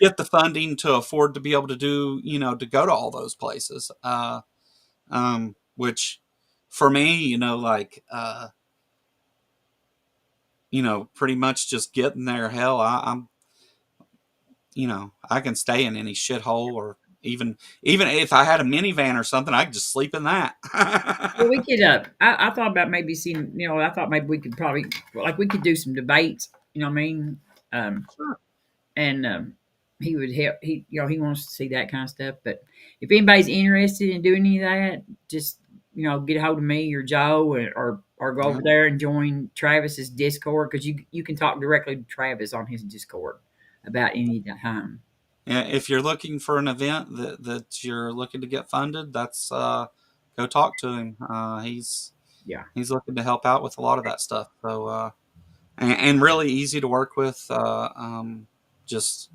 get the funding to afford to be able to do, to go to all those places, which for me, like, pretty much just getting there. Hell, I'm, I can stay in any shithole or Even if I had a minivan or something, I could just sleep in that. Well, we could. I thought about maybe seeing. I thought maybe we could probably like we could do some debates. You know what I mean? Um, Sure. and he would help. He wants to see that kind of stuff. But if anybody's interested in doing any of that, just get a hold of me or Joe, or go Yeah. over there and join Travis's Discord, because you can talk directly to Travis on his Discord about any time. Yeah, if you're looking for an event that you're looking to get funded, that's go talk to him. Yeah. He's looking to help out with a lot of that stuff. So and really easy to work with. Just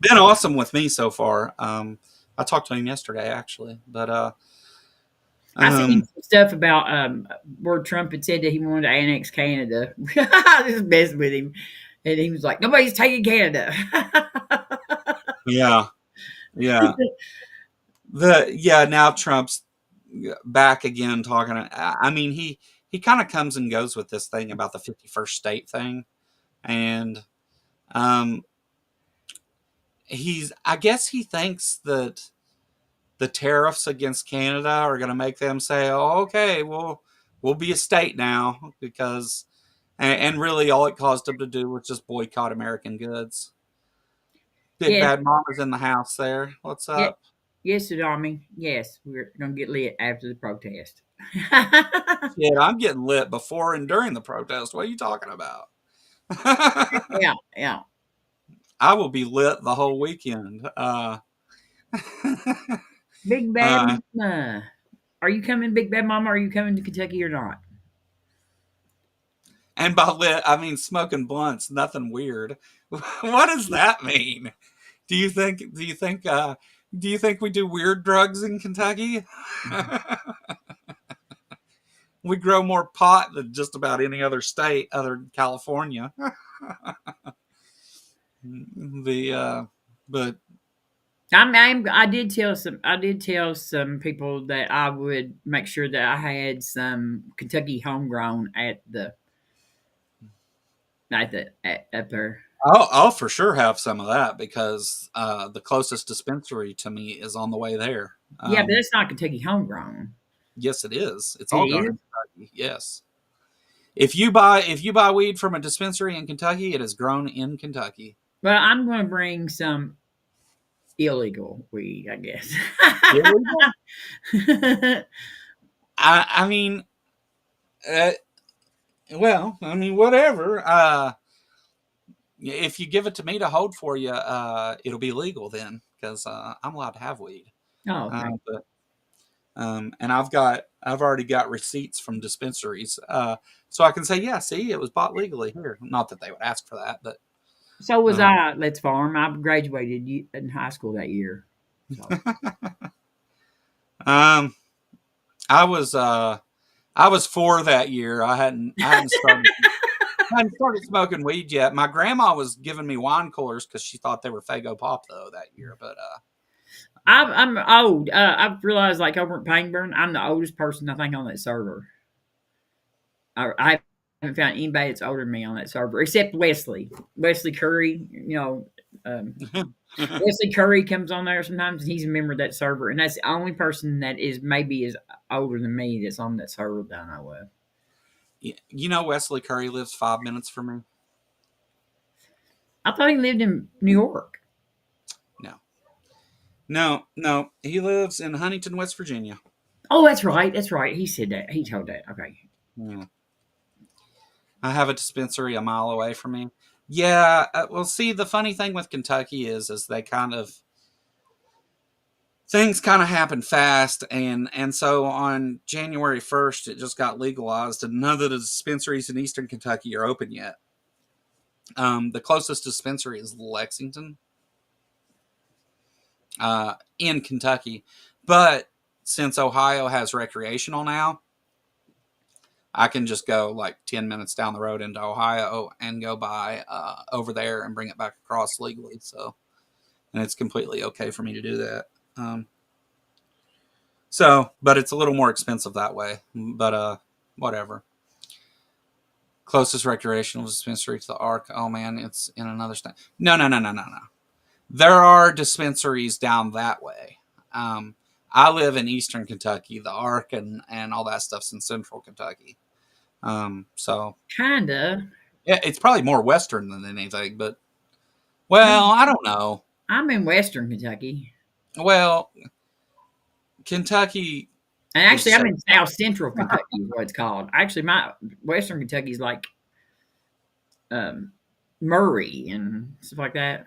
been awesome with me so far. I talked to him yesterday actually, but I seen um, some stuff about where Trump had said that he wanted to annex Canada. I just messed with him, and he was like, "Nobody's taking Canada." yeah, yeah. Now Trump's back again talking. I mean, he kind of comes and goes with this thing about the 51st state thing, and um, I guess he thinks that the tariffs against Canada are going to make them say, "Oh, okay, we'll be a state now," because and really all it caused them to do was just boycott American goods. Big Yes, Bad Mama's in the house there. What's yeah, up? yes, Tsunami. Yes, we're gonna get lit after the protest. Shit, I'm getting lit before and during the protest. What are you talking about? Yeah, yeah. I will be lit the whole weekend. Big Bad Uh, Mama. Are you coming, Big Bad Mama? Are you coming to Kentucky or not? and by lit, I mean smoking blunts. Nothing weird. What does that mean? Do you think? Do you think? Do you think we do weird drugs in Kentucky? We grow more pot than just about any other state other than California. The but I did tell some people that I would make sure that I had some Kentucky homegrown at up there. I'll for sure have some of that because the closest dispensary to me is on the way there. Yeah, but it's not Kentucky homegrown. Yes, it is. It's It all grown is. in Kentucky. Yes. If you buy weed from a dispensary in Kentucky, it is grown in Kentucky. Well, I'm going to bring some illegal weed, I guess. Illegal? I mean, uh, well, I mean, whatever. If you give it to me to hold for you, it'll be legal then because I'm allowed to have weed. Oh, okay. But and I've already got receipts from dispensaries, so I can say, yeah, see, it was bought legally here. Not that they would ask for that, but So was um, I. Let's Farm. I graduated in high school that year. So. um, I was 4 that year. I hadn't started smoking weed yet. My grandma was giving me wine coolers because she thought they were Fago Pop though that year, but I'm old. I've realized, like, over at Pangburn, I'm the oldest person, I think, on that server. I haven't found anybody that's older than me on that server, except Wesley. Wesley Curry, Wesley Curry comes on there sometimes, and he's a member of that server, and that's the only person that is older than me that's on that server that I know of. you know, Wesley Curry lives 5 minutes from me. I thought he lived in New York. No. He lives in Huntington, West Virginia. Oh, that's right. That's right. He said that. He told that. Okay. Yeah. I have a dispensary a mile away from me. Yeah. Well, see, the funny thing with Kentucky is they things kind of happen fast, and so on January 1st, it just got legalized, and none of the dispensaries in Eastern Kentucky are open yet. The closest dispensary is Lexington, in Kentucky, but since Ohio has recreational now, I can just go like 10 minutes down the road into Ohio and go buy over there and bring it back across legally. So, and it's completely okay for me to do that. But it's a little more expensive that way. But whatever. Closest recreational dispensary to the Arc. Oh man, it's in another state. No. There are dispensaries down that way. I live in Eastern Kentucky. The Ark and all that stuff's in Central Kentucky. So Kinda. yeah, it's probably more Western than anything. But well, I don't know. I'm in Western Kentucky, Well, Kentucky and is actually, I'm so in South Central Kentucky, is what it's called. Actually, my Western Kentucky is like um, Murray and stuff like that.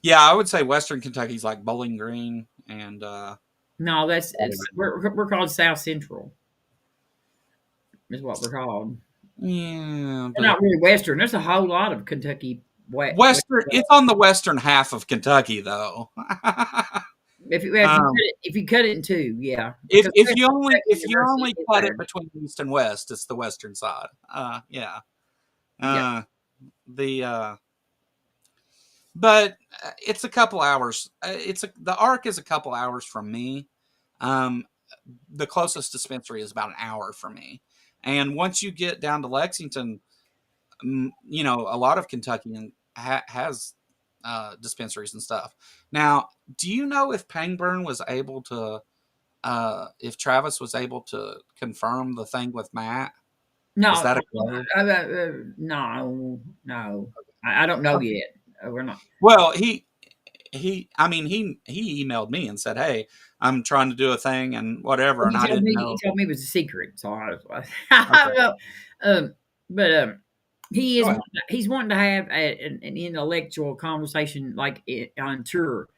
yeah. I would say Western Kentucky's like Bowling Green and No, that's it's whatever. we're called South Central, is what we're called. Yeah, We're but not really Western. There's a whole lot of Kentucky. Western. It's on the western half of Kentucky, though. um, If you cut it in two, yeah, if because if you Western only Kentucky if you University only is cut there. it between east and west, it's the western side. Yeah. Yeah. Uh, the but it's a couple hours. The Arc is a couple hours from me. Um, the closest dispensary is about an hour from me, and once you get down to Lexington, a lot of Kentucky has dispensaries and stuff. Now, do you know if Pangburn was able to, if Travis was able to confirm the thing with Matt? Is No, that a go? no, no. I don't know yet. We're not. Well, I mean, he emailed me and said, "Hey, I'm trying to do a thing and whatever," and I didn't He know. told me it was a secret, so I was Okay, well, but he go is ahead. he's wanting to have an intellectual conversation like on tour,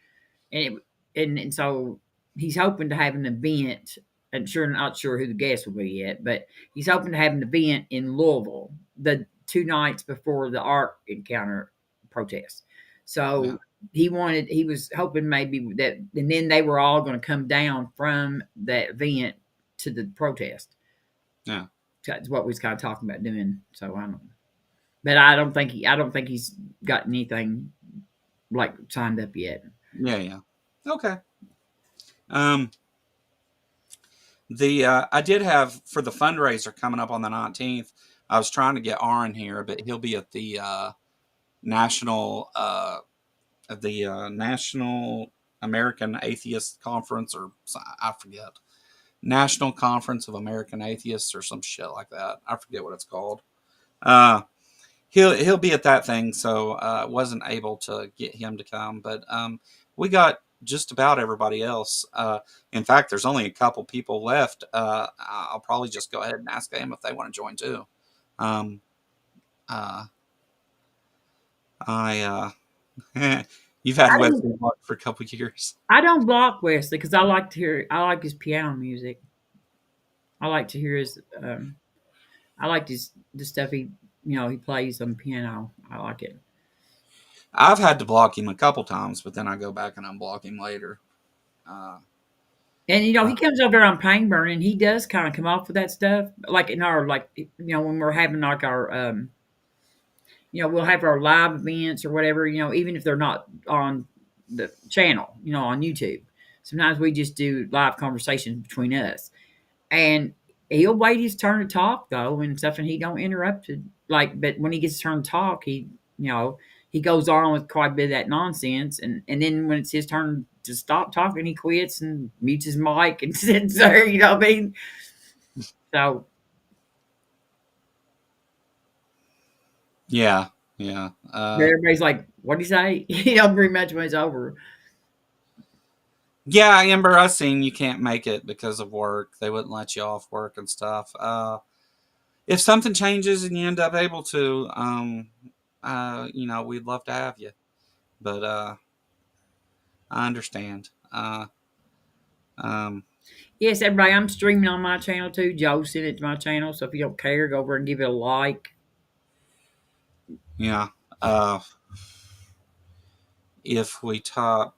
and and so he's hoping to have an event. And sure, not sure who the guest will be yet, but he's hoping to have an event in Louisville the 2 nights before the Ark Encounter protest. Yeah, So he was hoping maybe that, and then they were all going to come down from that event to the protest. yeah, That's what we was kind of talking about doing. So I don't, but I don't think he's got anything like signed up yet. yeah, yeah. Okay. Um, the I did have for the fundraiser coming up on the 19th. I was trying to get Aaron here, but he'll be at the national National American Atheist Conference, or I forget, National Conference of American Atheists or some shit like that. I forget what it's called. Uh, he'll be at that thing, so wasn't able to get him to come, but we got just about everybody else. In fact, there's only a couple people left. I'll probably just go ahead and ask them if they want to join too. Um, uh, I you've had I don't, Wesley Block for a couple years. I don't block Wesley because I like his piano music. I like to hear his I like the stuff he plays on piano. I like it. I've had to block him a couple times, but then I go back and unblock him later. Uh, And uh, he comes over on Pain Burning. He does kind of come off with that stuff, like in our when we're having like our we'll have our live events or whatever. Even if they're not on the channel, on YouTube. Sometimes we just do live conversations between us, and he'll wait his turn to talk though and stuff, and he don't interrupt it. But when he gets his turn to talk, he goes on with quite a bit of that nonsense, and then when it's his turn to stop talking, he quits and mutes his mic and sits there. You know what I mean? So yeah, yeah. everybody's like, "What do you say?" Pretty much when it's over. Yeah, Amber, I seen you can't make it because of work. They wouldn't let you off work and stuff. If something changes and you end up able to, we'd love to have you. But I understand. Um, Yes, everybody, I'm streaming on my channel too. Joe sent it to my channel, so if you don't care, go over and give it a like. yeah. Uh, if we top,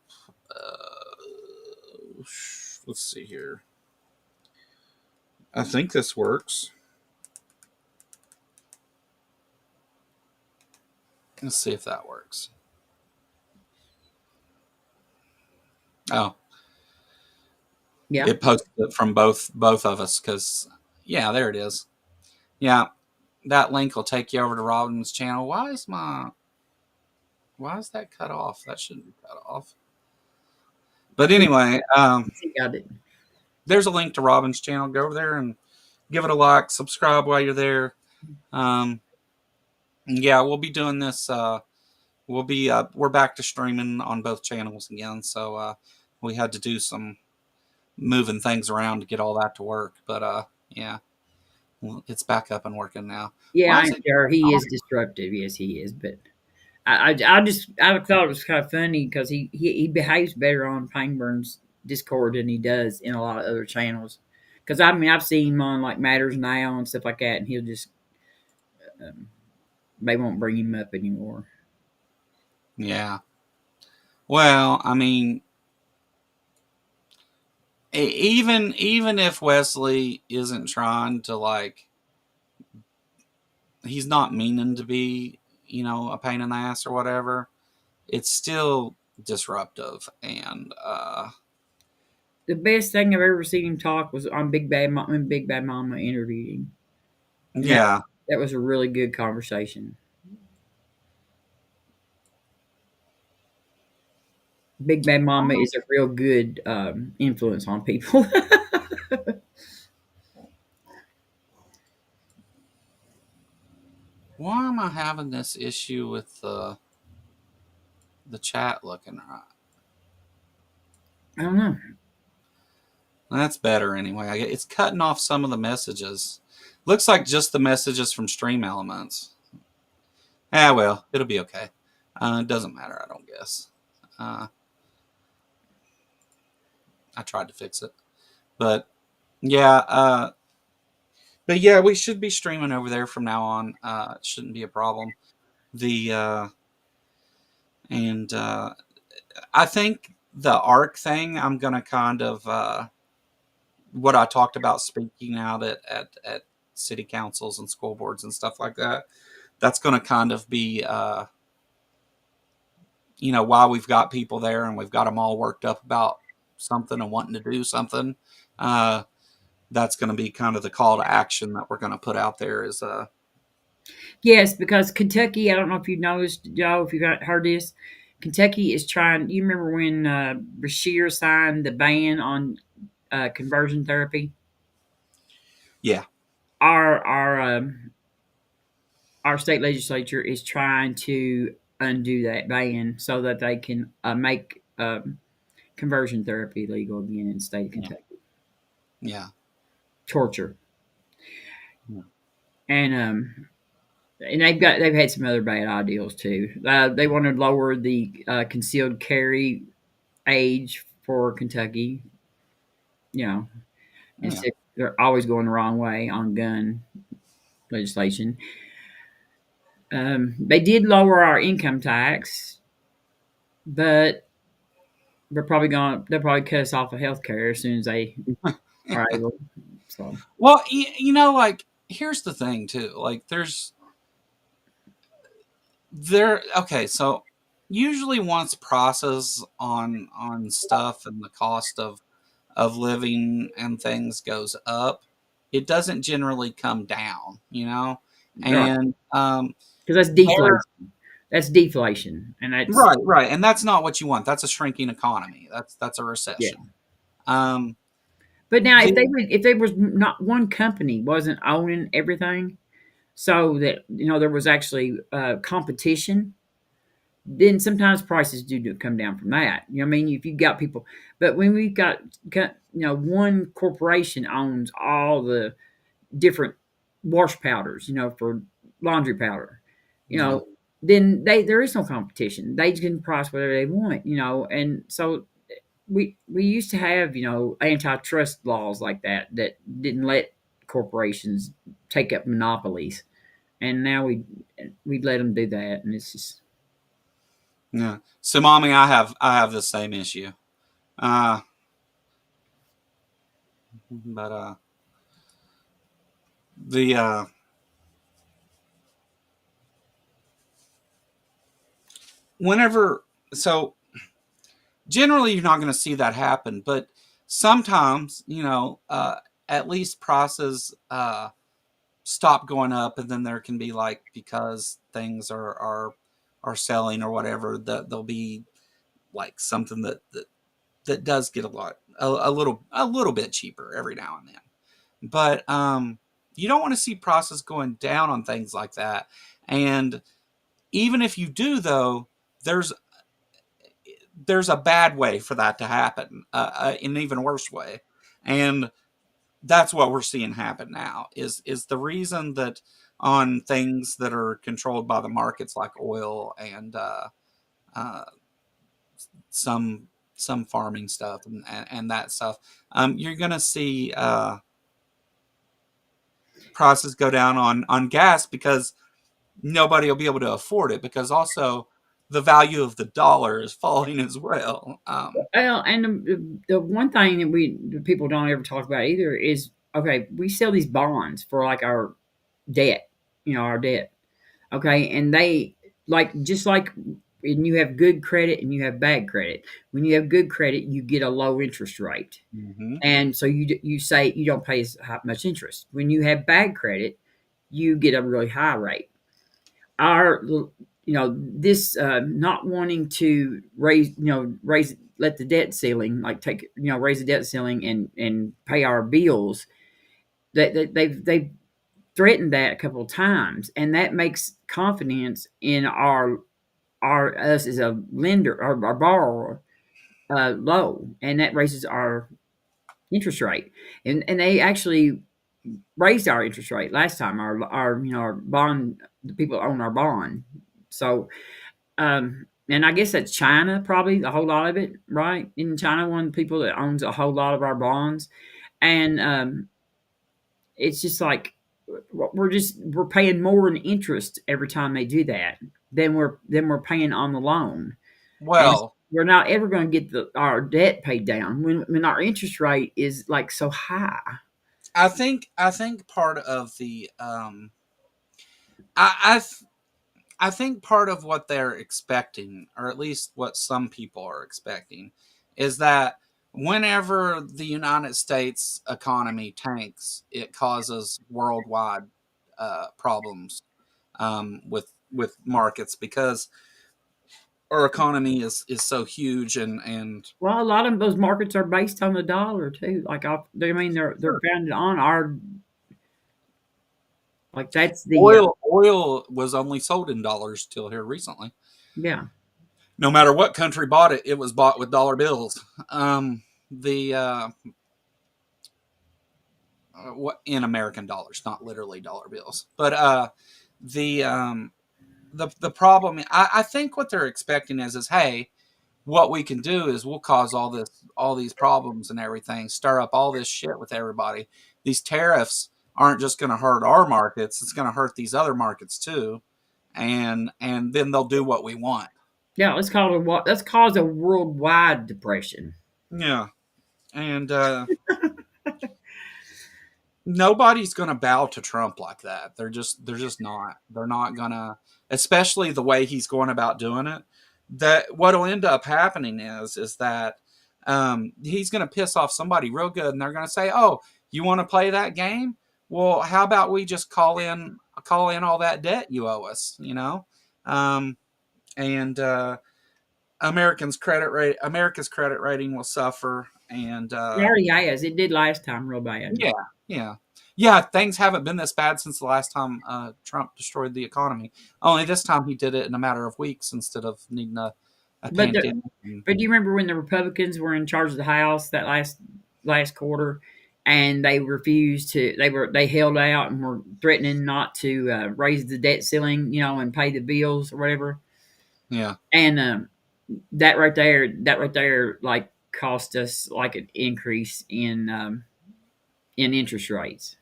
let's see here. I think this works. Let's see if that works. Oh, Yeah. it posted it from both of us because, yeah, there it is. Yeah, that link will take you over to Robin's channel. Why is that cut off? That shouldn't be cut off. But anyway, Got it. there's a link to Robin's channel. Go over there and give it a like, subscribe while you're there. Um, yeah, we'll be doing this. We're back to streaming on both channels again. So we had to do some moving things around to get all that to work. But yeah, well, it's back up and working now. Yeah, Why is I'm it? sure he is disruptive. Yes, he is. But I thought it was kind of funny because he behaves better on Pangburn's Discord than he does in a lot of other channels. Because I mean, I've seen him on like Matters Now and stuff like that, and he'll just um, they won't bring him up anymore. Yeah. Well, I mean, even if Wesley isn't trying to like, he's not meaning to be, a pain in the ass or whatever. It's still disruptive, and The best thing I've ever seen him talk was on Big Bad Mama when Big Bad Mama interviewed him, and yeah, that was a really good conversation. Big Bad Mama is a real good influence on people. why am I having this issue with the chat looking right? I don't know. That's better anyway. It's cutting off some of the messages. Looks like just the messages from Stream Elements. Ah, well, it'll be okay. It doesn't matter, I don't guess. I tried to fix it, but yeah, we should be streaming over there from now on. It shouldn't be a problem. The and I think the ARC thing, I'm gonna kind of what I talked about speaking out at city councils and school boards and stuff like that. That's going to kind of be, while we've got people there and we've got them all worked up about something and wanting to do something. Uh, that's going to be kind of the call to action that we're going to put out there is, Yes, because Kentucky, I don't know if you noticed, Joe, if you've heard this, Kentucky is trying. You remember when Bashir signed the ban on conversion therapy? yeah, Our our state legislature is trying to undo that ban so that they can make conversion therapy legal again in the state of yeah, Kentucky. yeah, Torture. yeah, And they've had some other bad ideals too. They want to lower the concealed carry age for Kentucky. You know, yeah. instead they're always going the wrong way on gun legislation. They did lower our income tax, but they'll probably cut us off of health care as soon as they are able. So Well, like here's the thing too. Like okay, so usually once prices on stuff and the cost of living and things goes up, it doesn't generally come down. right, And because that's there, deflation. That's deflation, and that's right, and that's not what you want. That's a shrinking economy. That's a yeah. recession. Um, But now, the if there was not one company wasn't owning everything, so that there was actually competition, then sometimes prices do come down from that. I mean, if you've got people, but when we've got one corporation owns all the different wash powders, for laundry powder, you yeah, know, then there is no competition. They can price whatever they want, and so we used to have antitrust laws like that didn't let corporations take up monopolies, and now we let them do that, and it's just yeah. So, mommy, I have the same issue. Uh, but the whenever so generally you're not going to see that happen, but sometimes at least prices stop going up, and then there can be like, because things are selling or whatever, that there'll be like something that that does get a little bit cheaper every now and then. But you don't want to see prices going down on things like that. And even if you do, though, there's there's a bad way for that to happen, an even worse way, and that's what we're seeing happen now. Is the reason that on things that are controlled by the markets, like oil and uh, some farming stuff and that stuff, you're going to see prices go down on gas because nobody will be able to afford it, because also the value of the dollar is falling as well. Well, and the one thing that the people don't ever talk about either is, okay, we sell these bonds for like our debt, our debt. Okay, and they, like, just like, and you have good credit and you have bad credit. When you have good credit, you get a low interest rate, Mhm. and so you say you don't pay as much interest. When you have bad credit, you get a really high rate. Our, this not wanting to raise, let the debt ceiling, like, take, raise the debt ceiling and pay our bills. That they've threatened that a couple of times, and that makes confidence in our us as a lender, our borrower, low, and that raises our interest rate. And they actually raised our interest rate last time. Our bond, the people that own our bond. So, and I guess that's China, probably a whole lot of it, right? In China, one of the people that owns a whole lot of our bonds, and it's just like, we're paying more in interest every time they do that than we're paying on the loan, and Well, we're not ever going to get our debt paid down when our interest rate is like so high. I think part of the I I think part of what they're expecting, or at least what some people are expecting, is that whenever the United States economy tanks, it causes worldwide problems with markets, because our economy is so huge and Well, a lot of those markets are based on the dollar too. Like, they're founded on our, like, that's the oil was only sold in dollars till here recently. yeah. No matter what country bought it, it was bought with dollar bills. The what in American dollars, not literally dollar bills. But the the problem, I think what they're expecting is hey, what we can do is we'll cause all these problems and everything, stir up all this shit with everybody. These tariffs aren't just going to hurt our markets; it's going to hurt these other markets too, and then they'll do what we want. Yeah, let's cause a worldwide depression. Yeah, and nobody's going to bow to Trump like that. They're just not. They're not going to, especially the way he's going about doing it. That what'll end up happening is that he's going to piss off somebody real good, and they're going to say, "Oh, you want to play that game? Well, how about we just call in all that debt you owe us?" Um, and America's credit rating will suffer, and It already has. It did last time real bad. yeah, yeah, yeah. Things haven't been this bad since the last time Trump destroyed the economy. Only this time he did it in a matter of weeks instead of needing a But pandemic. do you remember when the Republicans were in charge of the House that last quarter, and they refused to? They held out and were threatening not to raise the debt ceiling, and pay the bills or whatever. Yeah, And that right there, like, cost us like an increase in interest rates.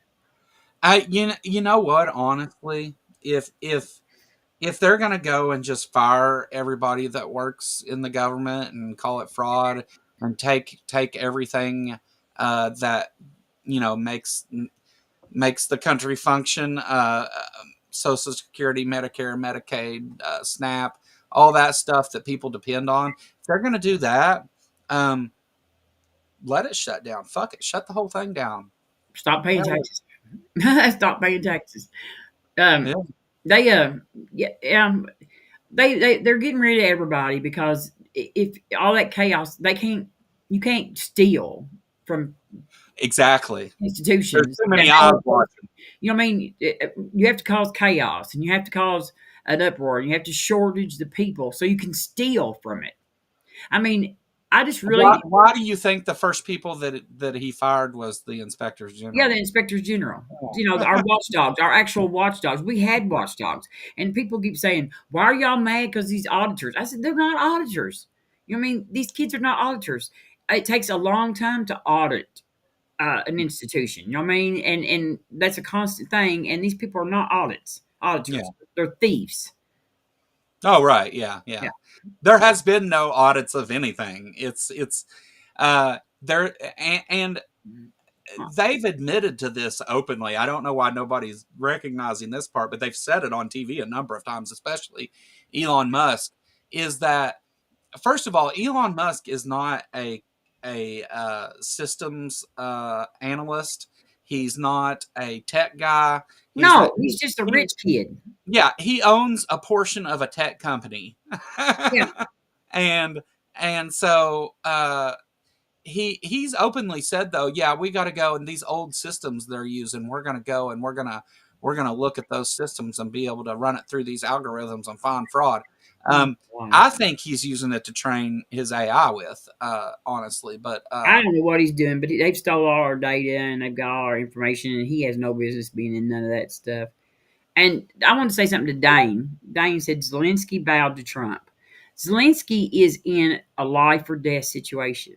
you know what? Honestly, if they're gonna go and just fire everybody that works in the government and call it fraud and take everything that makes the country function, Social Security, Medicare, Medicaid, SNAP, all that stuff that people depend on. If they're going to do that, um, let it shut down. Fuck it, shut the whole thing down. Stop paying Hell, taxes. Stop paying taxes. yeah, Um, they yeah, they're getting rid of everybody because if all that chaos, they can't. You can't steal from Exactly. There's institutions too that many know eyes what watching. you know what I mean? You have to cause chaos and you have to cause an uproar and you have to shortage the people so you can steal from it. I mean, I just Why, really, why do you think the first people that he fired was the inspectors yeah, the general? inspectors general, Oh. you know, our watchdogs, our actual watchdogs. We had watchdogs, and people keep saying, "Why are y'all mad? Because these auditors?" I said, "They're not auditors. You know what I mean? These kids are not auditors. It takes a long time to audit an institution. You know what I mean? And that's a constant thing. And these people are not Yeah. auditors. They're thieves. Oh, right. Yeah. Yeah. Yeah. There has been no audits of anything. It's there and they've admitted to this openly. I don't know why nobody's recognizing this part, but they've said it on TV a number of times, especially Elon Musk, is that first of all, Elon Musk is not a systems analyst. He's not a tech guy. He's a No, he's just a he, rich kid. yeah. He owns a portion of a tech company, Yeah. and so he's openly said though, yeah, we got to go and these old systems they're using, we're going to go and we're going to look at those systems and be able to run it through these algorithms and find fraud. Oh, um, wow. I think he's using it to train his AI with, honestly, but I don't know what he's doing, but they've stole all our data and they've got all our information, and he has no business being in none of that stuff. And I want to say something to Dane. Dane said Zelensky bowed to Trump. Zelensky is in a life or death situation.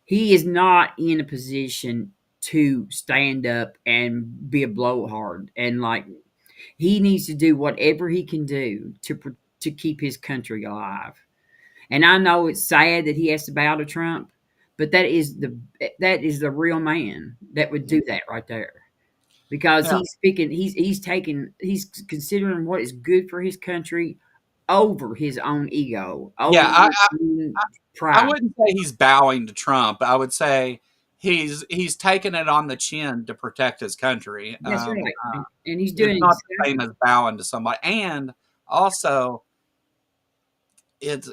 He is not in a position to stand up and be a blowhard and like he needs to do whatever he can do to keep his country alive. And I know it's sad that he has to bow to Trump, but that is the real man that would do that right there. Because yeah, he's speaking, he's considering what is good for his country over his own ego, yeah, over his own I pride. wouldn't say he's bowing to Trump. I would say he's taking it on the chin to protect his country. That's right, and he's It's doing not the same exactly. as bowing to somebody, and also it's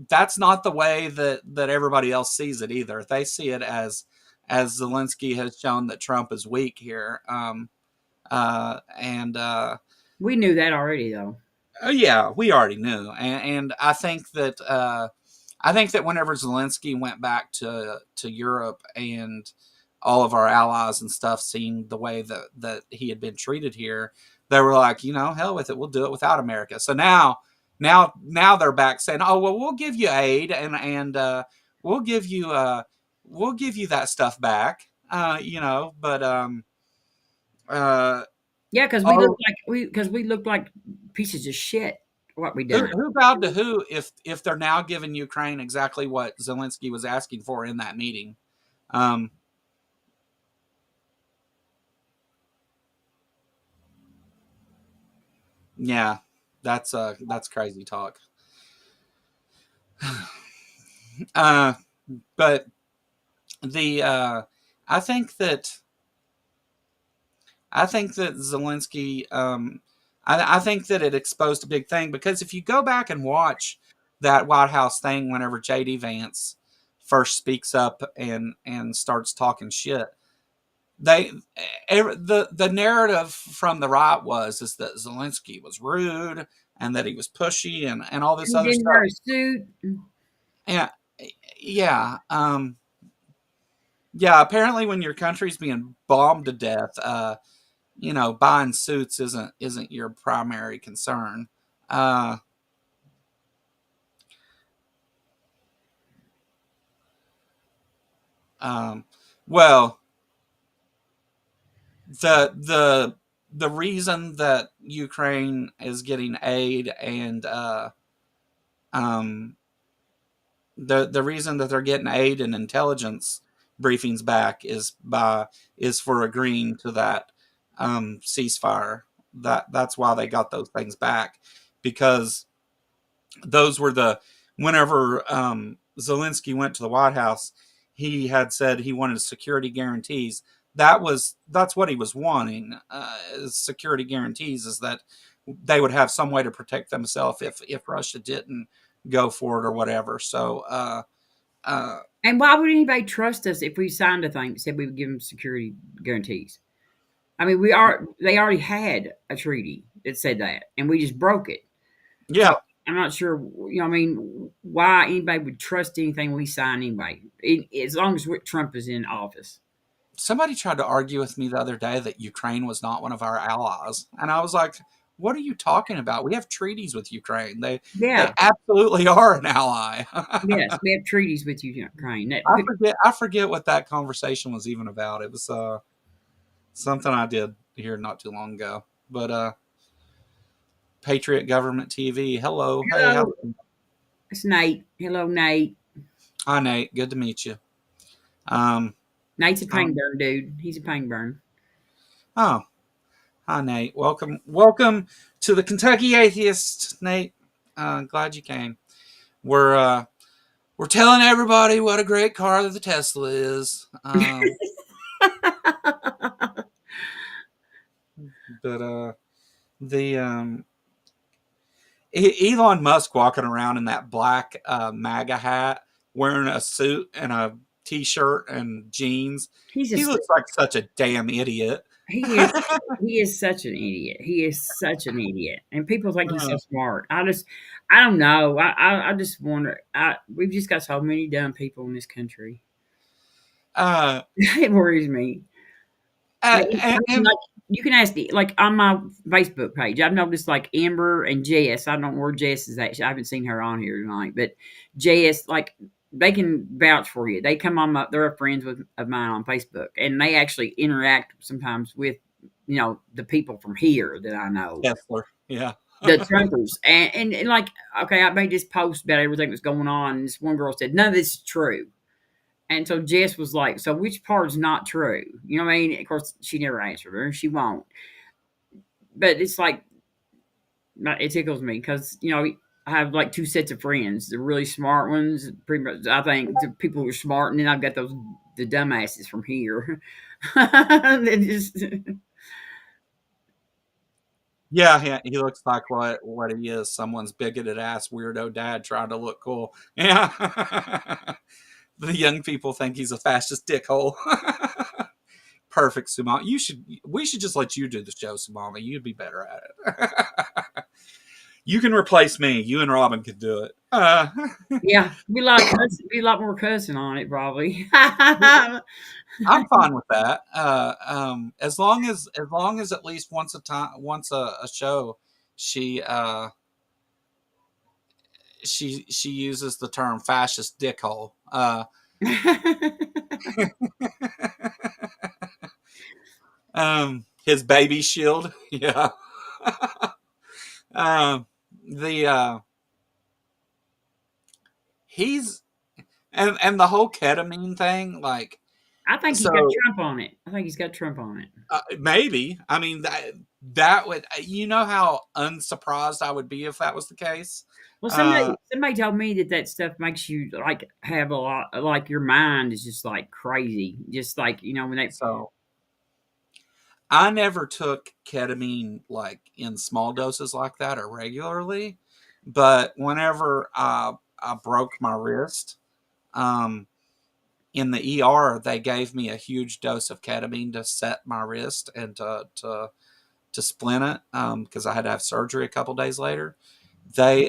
that's not the way that everybody else sees it either. They see it as Zelensky has shown that Trump is weak here. And We knew that already, though. Yeah, we already knew, and I think that whenever Zelensky went back to Europe and all of our allies and stuff, seeing the way that he had been treated here, they were like, you know, hell with it, we'll do it without America. So now they're back saying, oh well, we'll give you aid and we'll give you we'll give you that stuff back, you know, but uh, Yeah, because oh, we look like pieces of shit. What we done? who bowed to who if they're now giving Ukraine exactly what Zelensky was asking for in that meeting? Um, yeah, that's crazy talk. Uh, but the I think that I think that Zelensky, I think that it exposed a big thing because if you go back and watch that White House thing, whenever JD Vance first speaks up and starts talking shit, they the narrative from the right was is that Zelensky was rude and that he was pushy and all this He other didn't wear stuff. a suit. Yeah, yeah, yeah. Apparently, when your country's being bombed to death, you know, buying suits isn't your primary concern. Uh, um, well, the reason that Ukraine is getting aid and um, the reason that they're getting aid and intelligence briefings back is for agreeing to that ceasefire. That's why they got those things back because those were the whenever Zelensky went to the White House, he had said he wanted security guarantees. That's what he was wanting. Security guarantees is that they would have some way to protect themselves if Russia didn't go for it or whatever. So And why would anybody trust us if we signed a thing that said we would give them security guarantees? I mean, they already had a treaty that said that, and we just broke it. So Yeah. I'm not sure, I mean, why anybody would trust anything we sign anyway, as long as Trump is in office. Somebody tried to argue with me the other day that Ukraine was not one of our allies, and I was like, "What are you talking about? We have treaties with Ukraine. They Yeah, absolutely are an ally." yes, we have treaties with Ukraine. I forget what that conversation was even about. It was something I did here not too long ago. But Patriot Government TV. Hello, hey, Hello, it's Nate. Hello, Nate. hi Nate, good to meet you. Um, Nate's a pain um, burn, dude. He's a pain burn. oh, hi Nate, welcome to the Kentucky Atheist, Nate. Glad you came. We're uh, we're telling everybody what a great car that the Tesla is. But the Elon Musk walking around in that black MAGA hat, wearing a suit and a t-shirt and jeans. He's He a looks like such a damn idiot. he is he is such an idiot. He is such an idiot, and people think he's so smart. I don't know. I just wonder. We've just got so many dumb people in this country. uh, It worries me. Like, I mean, and like you can ask like on my Facebook page. I've noticed like Amber and Jess. I don't know where Jess is at. I haven't seen her on here tonight, but Jess, like they can vouch for you. They come on they're friends of mine on Facebook, and they actually interact sometimes with the people from here that I know, Kessler, yeah. the Trumpers, and like okay, I made this post about everything that's going on, and this one girl said none of this is true. And so Jess was like, "So which part's not true?" You know what I mean? Of course, she never answered her, and she won't. But it's like it tickles me because I have like two sets of friends: the really smart ones, pretty much. I think the people who are smart, and then I've got the dumbasses from here. They just Yeah, he looks like what he is. Someone's bigoted ass weirdo dad trying to look cool. Yeah. The young people think he's a fascist dickhole. Perfect, Sumama. We should just let you do the show, Sumama. You'd be better at it. You can replace me. You and Robin could do it. yeah, be a lot more cussing on it probably. I'm fine with that. As long as at least once a show, she she uses the term fascist dickhole. His baby shield. Yeah. um, the he's and the whole ketamine thing, like, I think he's got so Trump on it. I think he's got Trump on it. maybe. I mean, that would, how unsurprised I would be if that was the case. Well, Uh, somebody told me that stuff makes you like have a lot, like your mind is just like crazy, just like when they. so I never took ketamine like in small doses like that or regularly, but whenever I broke my wrist, um, in the ER, they gave me a huge dose of ketamine to set my wrist and to splint it, because I had to have surgery a couple days later. They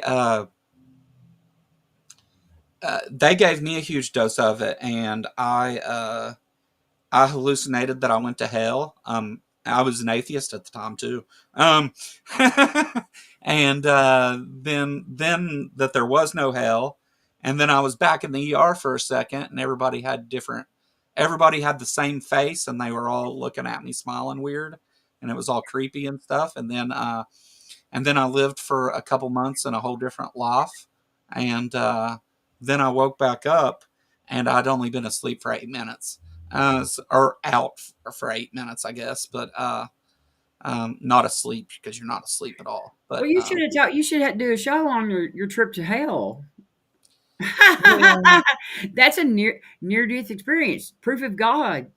they gave me a huge dose of it, and I hallucinated that I went to hell. I was an atheist at the time too, and then that there was no hell, and then I was back in the ER for a second, and everybody had different. Everybody had the same face, and they were all looking at me, smiling weird, and it was all creepy and stuff. And then I lived for a couple months in a whole different life, and then I woke back up, and I'd only been asleep for 8 minutes, or out for 8 minutes, I guess, but not asleep because you're not asleep at all. Well, But you should have taught. You should have do a show on your trip to hell. yeah, That's a near death experience. Proof of God.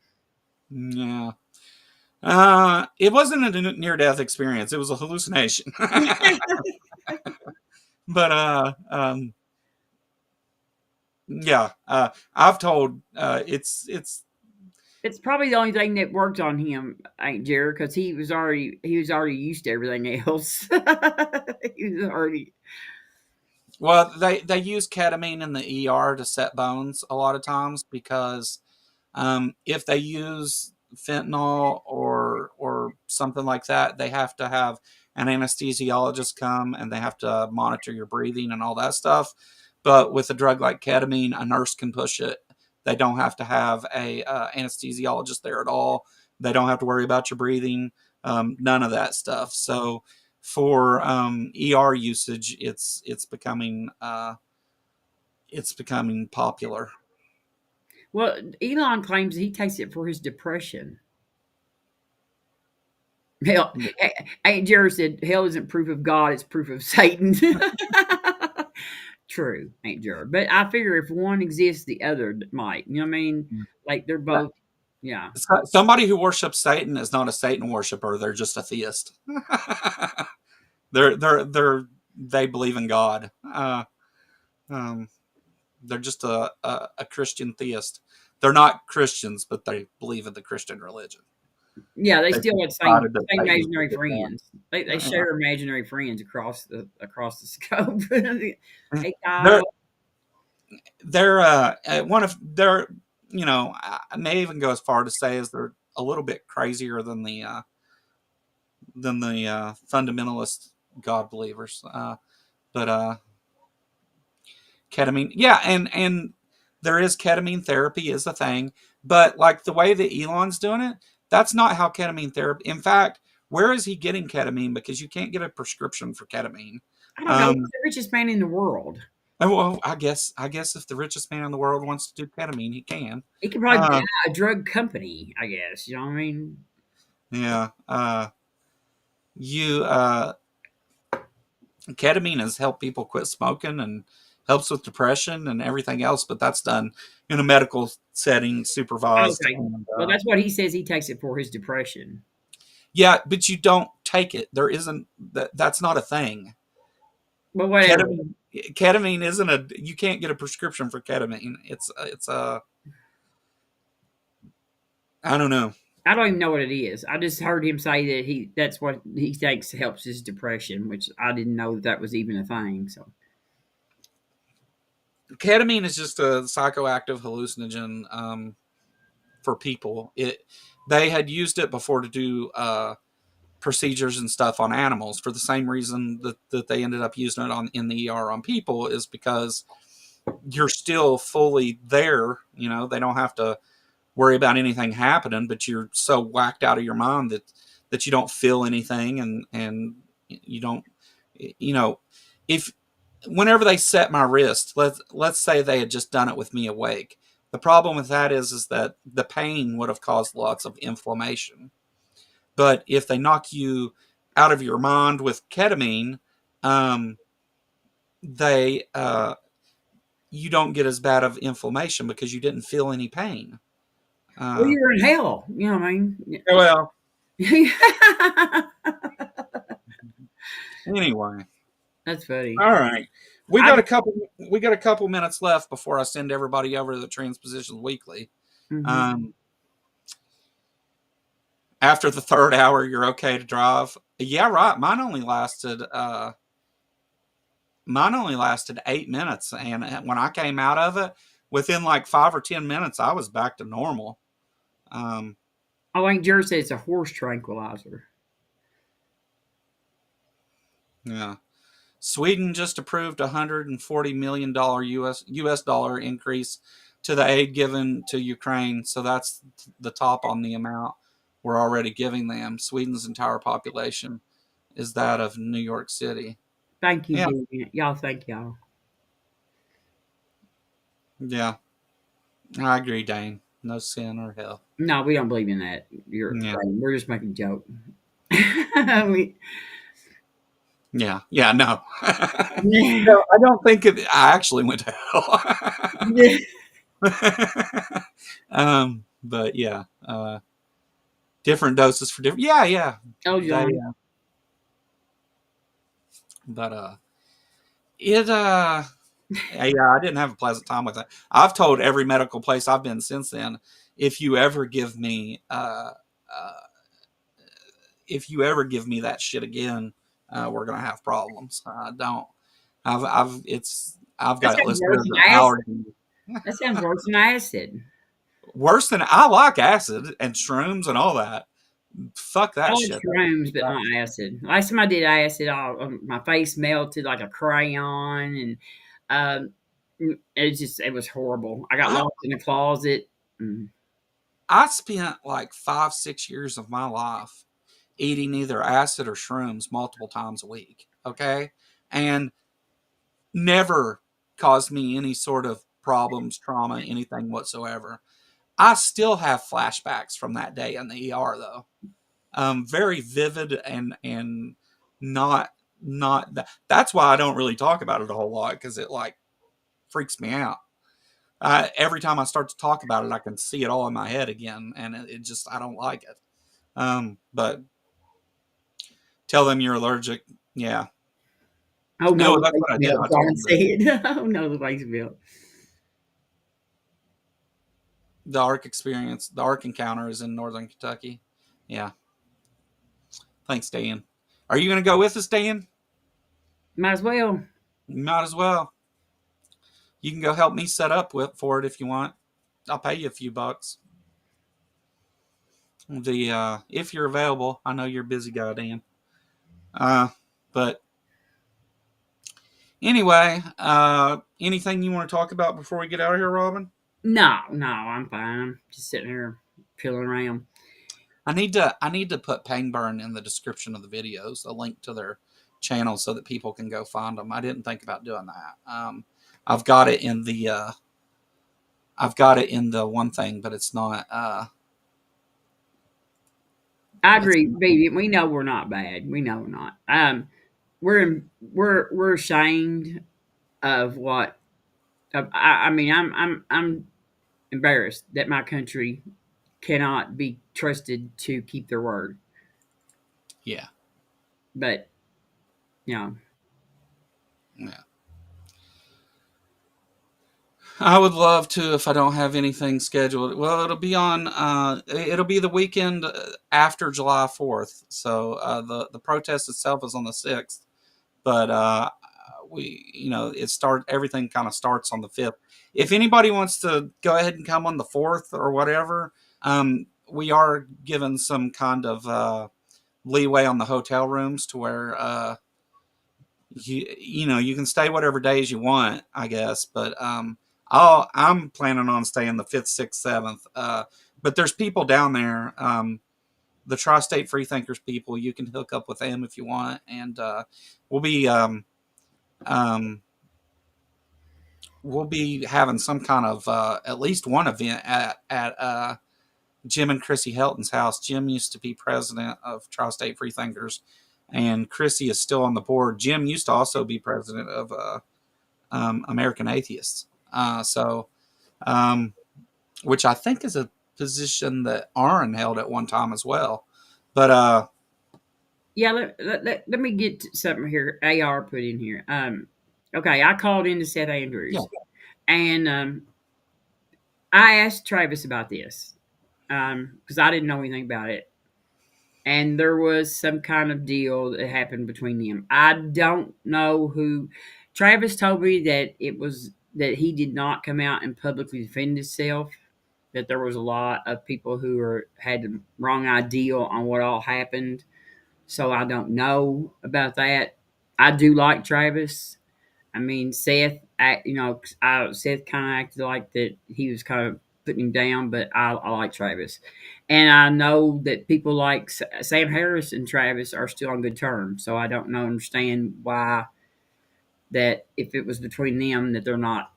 yeah. It wasn't a near death experience. It was a hallucination. But Yeah, I've told It's probably the only thing that worked on him, ain't Jared, because he was already used to everything else. He was already. well, they use ketamine in the ER to set bones a lot of times because if they use fentanyl or something like that, they have to have an anesthesiologist come and they have to monitor your breathing and all that stuff. But with a drug like ketamine, a nurse can push it. They don't have to have a anesthesiologist there at all. They don't have to worry about your breathing, none of that stuff. So for ER usage, it's becoming popular. Well, Elon claims he takes it for his depression. Hell, ain't Jared said hell isn't proof of God; it's proof of Satan. True, ain't Jared. But I figure if one exists, the other might. You know what I mean? Like they're both. Yeah. Somebody who worships Satan is not a Satan worshiper. They're just a theist. They believe in God. Um, they're just a Christian theist. They're not Christians, but they believe in the Christian religion. Yeah, they They still have same decided that same Satan imaginary was friends. They yeah. share imaginary friends across the scope. Hey They're Kyle. one of they're I may even go as far to say is they're a little bit crazier than the fundamentalist God believers. But ketamine, yeah, and there is ketamine therapy is a thing, but like the way that Elon's doing it, that's not how ketamine therapy. In fact, where is he getting ketamine? Because you can't get a prescription for ketamine. I don't know. He's Um, the richest man in the world. well, I guess if the richest man in the world wants to do ketamine, he can. He could probably buy Uh, a drug company, I guess. You know what I mean? yeah. You Ketamine has helped people quit smoking and helps with depression and everything else, but that's done in a medical setting, supervised. Okay. And Well, that's what he says. He takes it for his depression. yeah, but you don't take it. There isn't that's not a thing. But whatever. Ketamine isn't a. You can't get a prescription for ketamine. It's a. I don't know. I don't even know what it is. I just heard him say that that's what he thinks helps his depression, which I didn't know that was even a thing. So Ketamine is just a psychoactive hallucinogen for people. They had used it before to do procedures and stuff on animals for the same reason that they ended up using it in the ER on people is because you're still fully there. They don't have to worry about anything happening, but you're so whacked out of your mind that you don't feel anything and you don't, you know, if whenever they set my wrist, let's say they had just done it with me awake. The problem with that is that the pain would have caused lots of inflammation. But if they knock you out of your mind with ketamine, um, they you don't get as bad of inflammation because you didn't feel any pain. well, Uh, you're in hell. You know what I mean? well, anyway, That's funny. all right. We I got a couple. We got a couple minutes left before I send everybody over to the Transpositions Weekly. mhm. Um, after the third hour, you're okay to drive. Yeah, right. Mine only lasted 8 minutes, and when I came out of it, within like 5 or 10 minutes, I was back to normal. Um, I think Jared said it's a horse tranquilizer. yeah. Sweden just approved $140 million US dollar increase to the aid given to Ukraine. So that's the top on the amount we're already giving them. Sweden's entire population is that of New York City. Thank you, Yeah, Dean. Y'all, thank y'all. yeah, I agree, Dane. No sin or hell. No, we don't believe in that. Yeah, We're just making a joke. we, yeah, yeah. No, no, I don't think it. I actually went to hell. But yeah, different doses for different. Yeah, yeah. oh, They, John. but it Yeah, I didn't have a pleasant time with it. I've told every medical place I've been since then, if you ever give me, uh, if you ever give me that shit again, we're gonna have problems. Don't. I've That got it sounds listed worse as than an acid. allergy. That sounds worse than acid. Worse than I like acid and shrooms and all that. Fuck I that like shit. shrooms, but not acid. Last time I did acid, my face melted like a crayon, and it was horrible. I got I locked in a closet. Mm. I spent like 5 6 years of my life eating either acid or shrooms multiple times a week. Okay, and never caused me any sort of problems, trauma, anything whatsoever. I still have flashbacks from that day in the ER though. Very vivid and not that's why I don't really talk about it a whole lot because it like freaks me out. Every time I start to talk about it, I can see it all in my head again, and it just I don't like it. But tell them you're allergic. Yeah, Oh no, no, the that's face what I did. I melts. told I them that said, oh no, the face melts. the ARC experience, the ARC encounter is in Northern Kentucky. Yeah, thanks, Dan. Are you going to go with us, Dan? Might as well. You might as well. You can go help me set up for it if you want. I'll pay you a few bucks. The if you're available, I know you're a busy guy, Dan. Uh, but anyway, anything you want to talk about before we get out of here, Robin? No, no, I'm fine. I'm just sitting here feeling around. I need to put Pangburn in the description of the videos, a link to their channel so that people can go find them. I didn't think about doing that. I've got it in the one thing, but it's not. I It's agree, baby. We know we're not bad. We know we're not. We're ashamed of what. I mean, I'm embarrassed that my country cannot be trusted to keep their word. yeah, But you know, yeah. I would love to if I don't have anything scheduled. Well, it'll be the weekend after July 4th. So the protest itself is on the 6th, but we everything kind of starts on the 5th. If anybody wants to go ahead and come on the 4th or whatever, we are given some kind of leeway on the hotel rooms to where you can stay whatever days you want, I guess. But I'm planning on staying the 5th, 6th, 7th. But there's people down there, the Tri-State Freethinkers people. You can hook up with them if you want, and we'll be um, we'll be having some kind of at least one event at Jim and Chrissy Helton's house. Jim used to be president of Tri-State Freethinkers, and Chrissy is still on the board. Jim used to also be president of American Atheists. So, um, which I think is a position that Aaron held at one time as well. But yeah. Let me get to something here. Ar put in here. Okay, I called into Seth yeah, Andrews, and I asked Travis about this because I didn't know anything about it. And there was some kind of deal that happened between them. I don't know who. Travis told me that it was that he did not come out and publicly defend himself. That there was a lot of people who had the wrong idea on what all happened. So I don't know about that. I do like Travis. I mean, Seth kind of acted like that he was kind of putting him down, but I like Travis. And I know that people like Sam Harris and Travis are still on good terms. So I don't understand why that if it was between them that they're not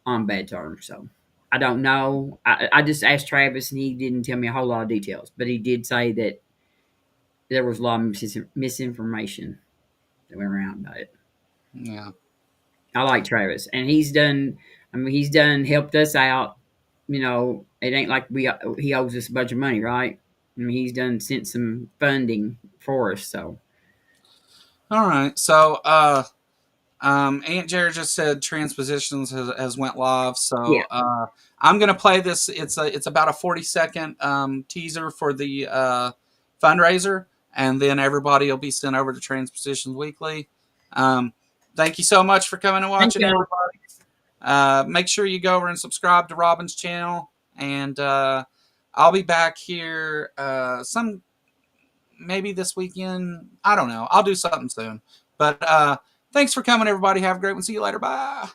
on bad terms. So I don't know. I just asked Travis and he didn't tell me a whole lot of details, but he did say that there was a lot of misinformation that went around about it. yeah, I like Travis, and he's done. I mean, he's done helped us out. It ain't like he owes us a bunch of money, right? I mean, he's done sent some funding for us. So all right. So Aunt Jared just said Transpositions has went live, so Yeah. I'm gonna play this. It's about a 40-second teaser for the fundraiser, and then everybody will be sent over to Transpositions Weekly. Thank you so much for coming and Thank watching, y'all. everybody. Make sure you go over and subscribe to Robin's channel, and I'll be back here maybe this weekend. I don't know. I'll do something soon. But thanks for coming, everybody. Have a great one. See you later. Bye.